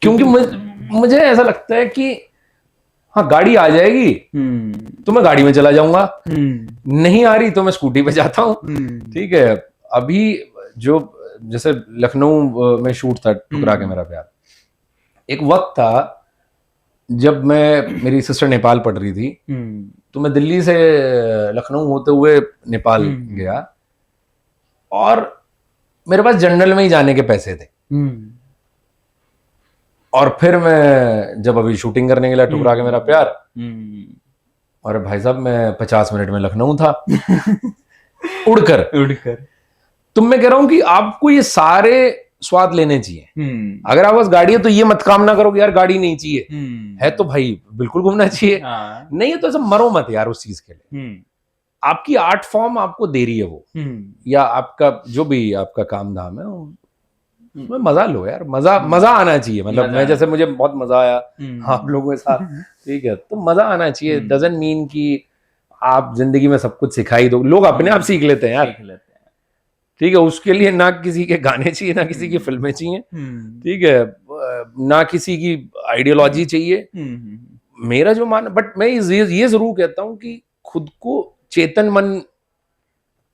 क्योंकि मुझे ऐसा लगता है कि हाँ गाड़ी आ जाएगी तो मैं गाड़ी में चला जाऊंगा, नहीं आ रही तो मैं स्कूटी पे जाता हूँ, ठीक है। अभी जो जैसे लखनऊ में शूट था ठुकरा के मेरा प्यार, एक वक्त था जब मेरी सिस्टर नेपाल पढ़ रही थी, तो मैं दिल्ली से लखनऊ होते हुए नेपाल गया, और मेरे पास जनरल में ही जाने के पैसे थे। और फिर मैं जब अभी शूटिंग करने के लिए ठुकरा के मेरा प्यार, और भाई साहब मैं 50 मिनट में लखनऊ था उड़कर। तो मैं कह रहा हूं कि आपको ये सारे स्वाद लेने चाहिए। अगर आप पास गाड़ी है तो ये मत कामना करो कि यार गाड़ी नहीं चाहिए, है तो भाई बिल्कुल घूमना चाहिए, नहीं है तो ऐसा मरो मत यार उस चीज के लिए। आपकी आर्ट फॉर्म आपको दे रही है वो, या आपका जो भी आपका काम धाम है उसमें मजा लो यार, मजा आना चाहिए। मतलब मैं जैसे मुझे बहुत मजा आया आप लोगों के साथ, ठीक है, तो मजा आना चाहिए। डजंट मीन कि आप जिंदगी में सब कुछ सिखाई दो, लोग अपने आप सीख लेते हैं यार, ठीक है। उसके लिए ना किसी के गाने चाहिए, ना किसी की फिल्में चाहिए, ठीक है, ना किसी की आइडियोलॉजी चाहिए। मेरा जो मान, बट मैं ये जरूर कहता हूं कि खुद को चेतन मन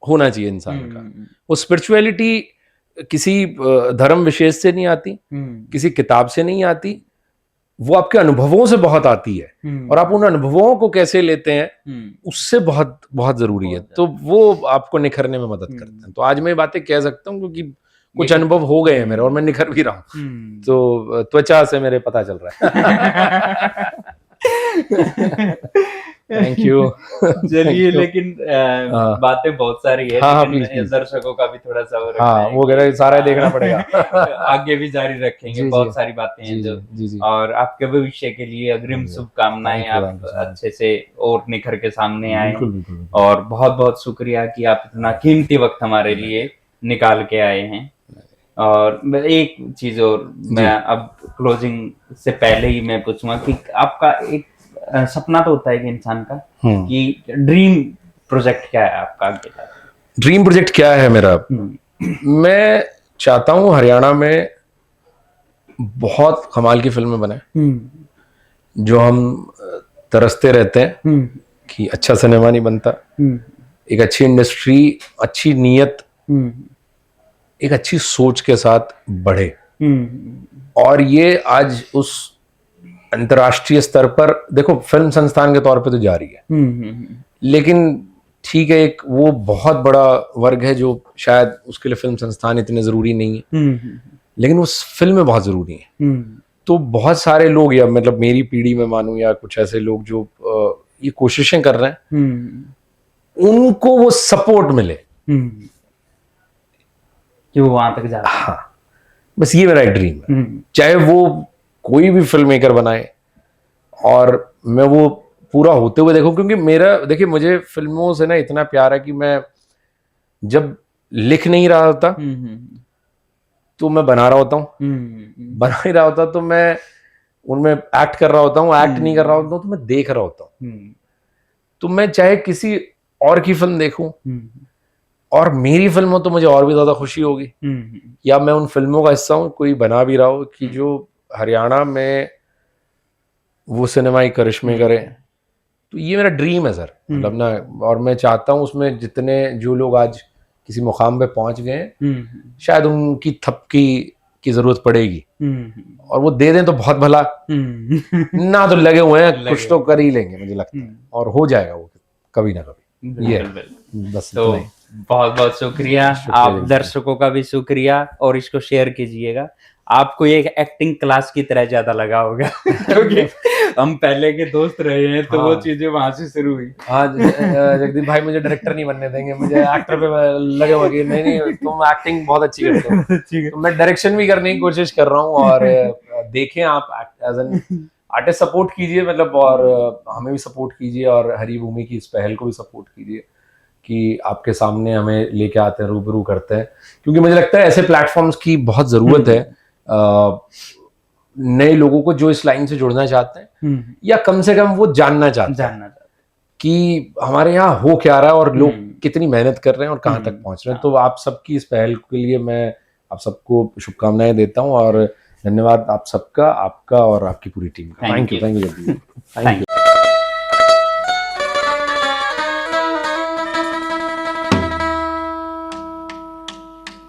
होना चाहिए इंसान का। वो स्पिरिचुअलिटी किसी धर्म विशेष से नहीं आती, किसी किताब से नहीं आती, वो आपके अनुभवों से बहुत आती है, और आप उन अनुभवों को कैसे लेते हैं उससे बहुत बहुत जरूरी है। तो वो आपको निखरने में मदद करते हैं। तो आज मैं ये बातें कह सकता हूँ क्योंकि कुछ अनुभव हो गए हैं मेरे, और मैं निखर भी रहा हूँ, तो त्वचा से मेरे पता चल रहा है। Thank you. चलिए, लेकिन बातें बहुत सारी है, हाँ, लेकिन please. दर्शकों का भी थोड़ा सा हाँ, वो कह रहे सारा देखना पड़ेगा। आगे भी जारी रखेंगे, जी, बहुत जी, सारी बातें हैं जो, जी। और आपके भविष्य के लिए अग्रिम शुभकामनाएं। Thank you, आप thank you, अच्छे से और निखर के सामने आए, बिल्कुल। और बहुत बहुत शुक्रिया कि आप इतना कीमती वक्त हमारे लिए निकाल के आए हैं। और एक चीज और, मैं अब क्लोजिंग से पहले ही मैं पूछूंगा कि आपका एक सपना तो होता है कि इंसान का, कि ड्रीम प्रोजेक्ट क्या है आपका आगे का? ड्रीम प्रोजेक्ट क्या है मेरा? मैं चाहता हूँ हरियाणा में बहुत कमाल की फिल्में बने, जो हम तरसते रहते हैं कि अच्छा सिनेमा नहीं बनता, एक अच्छी इंडस्ट्री, अच्छी नीयत, एक अच्छी सोच के साथ बढ़े। और ये आज उस अंतर्राष्ट्रीय स्तर पर, देखो फिल्म संस्थान के तौर पे तो जारी है, लेकिन ठीक है, एक वो बहुत बड़ा वर्ग है जो शायद उसके लिए फिल्म संस्थान इतने जरूरी नहीं है, लेकिन उस फिल्म में बहुत जरूरी है। तो बहुत सारे लोग, या मतलब मेरी पीढ़ी में मानूं, या कुछ ऐसे लोग जो ये कोशिशें कर रहे हैं, उनको वो सपोर्ट मिले कि वो वहां तक जाए। हाँ, बस ये मेरा एक ड्रीम है। चाहे वो कोई भी फिल्म मेकर बनाए, और मैं वो पूरा होते हुए देखो, क्योंकि मेरा, देखिए, मुझे फिल्मों से ना इतना प्यार है कि मैं जब लिख नहीं रहा होता तो मैं बना रहा होता हूँ, बना ही रहा होता तो मैं उनमें एक्ट कर रहा होता हूँ, एक्ट नहीं कर रहा होता हूँ तो मैं देख रहा होता हूँ। तो मैं चाहे किसी और की फिल्म देखूं, और मेरी फिल्म हो, तो मुझे और भी ज्यादा खुशी होगी, या मैं उन फिल्मों का हिस्सा हूं, कोई बना भी रहा हो, कि जो हरियाणा में वो सिनेमाई करिश्मे करे। तो ये मेरा ड्रीम है सर, मतलब ना, और मैं चाहता हूं उसमें जितने जो लोग आज किसी मुकाम पे पहुंच गए हैं, शायद उनकी थपकी की जरूरत पड़ेगी, और वो दे दें तो बहुत भला, ना तो लगे हुए हैं, कुछ तो कर ही लेंगे मुझे लगता है, और हो जाएगा वो कभी ना कभी। ये बस तो बहुत बहुत शुक्रिया। आप दर्शकों का भी शुक्रिया, और इसको शेयर कीजिएगा। आपको ये एक्टिंग क्लास की तरह ज्यादा लगा होगा, क्योंकि हम पहले के दोस्त रहे हैं, तो वो चीजें वहां से शुरू हुई। हाँ, जगदीप भाई मुझे डायरेक्टर नहीं बनने देंगे, मुझे एक्टर पे लगे हुए कि नहीं तुम एक्टिंग बहुत अच्छी करते हो, तो मैं डायरेक्शन भी करने की कोशिश कर रहा हूँ। और देखें, आप एज एन आर्टिस्ट सपोर्ट कीजिए, मतलब, और हमें भी सपोर्ट कीजिए, और हरी भूमि की इस पहल को भी सपोर्ट कीजिए कि आपके सामने हमें लेके आते हैं, रूबरू करते हैं, क्योंकि मुझे लगता है ऐसे प्लेटफॉर्म्स की बहुत जरूरत है नए लोगों को जो इस लाइन से जुड़ना चाहते हैं, या कम से कम वो जानना चाहते हैं कि हमारे यहाँ हो क्या रहा है, और लोग कितनी मेहनत कर रहे हैं और कहाँ तक पहुंच रहे हैं। तो आप सबकी इस पहल के लिए मैं आप सबको शुभकामनाएं देता हूँ, और धन्यवाद आप सबका, आपका और आपकी पूरी टीम का। Thank you.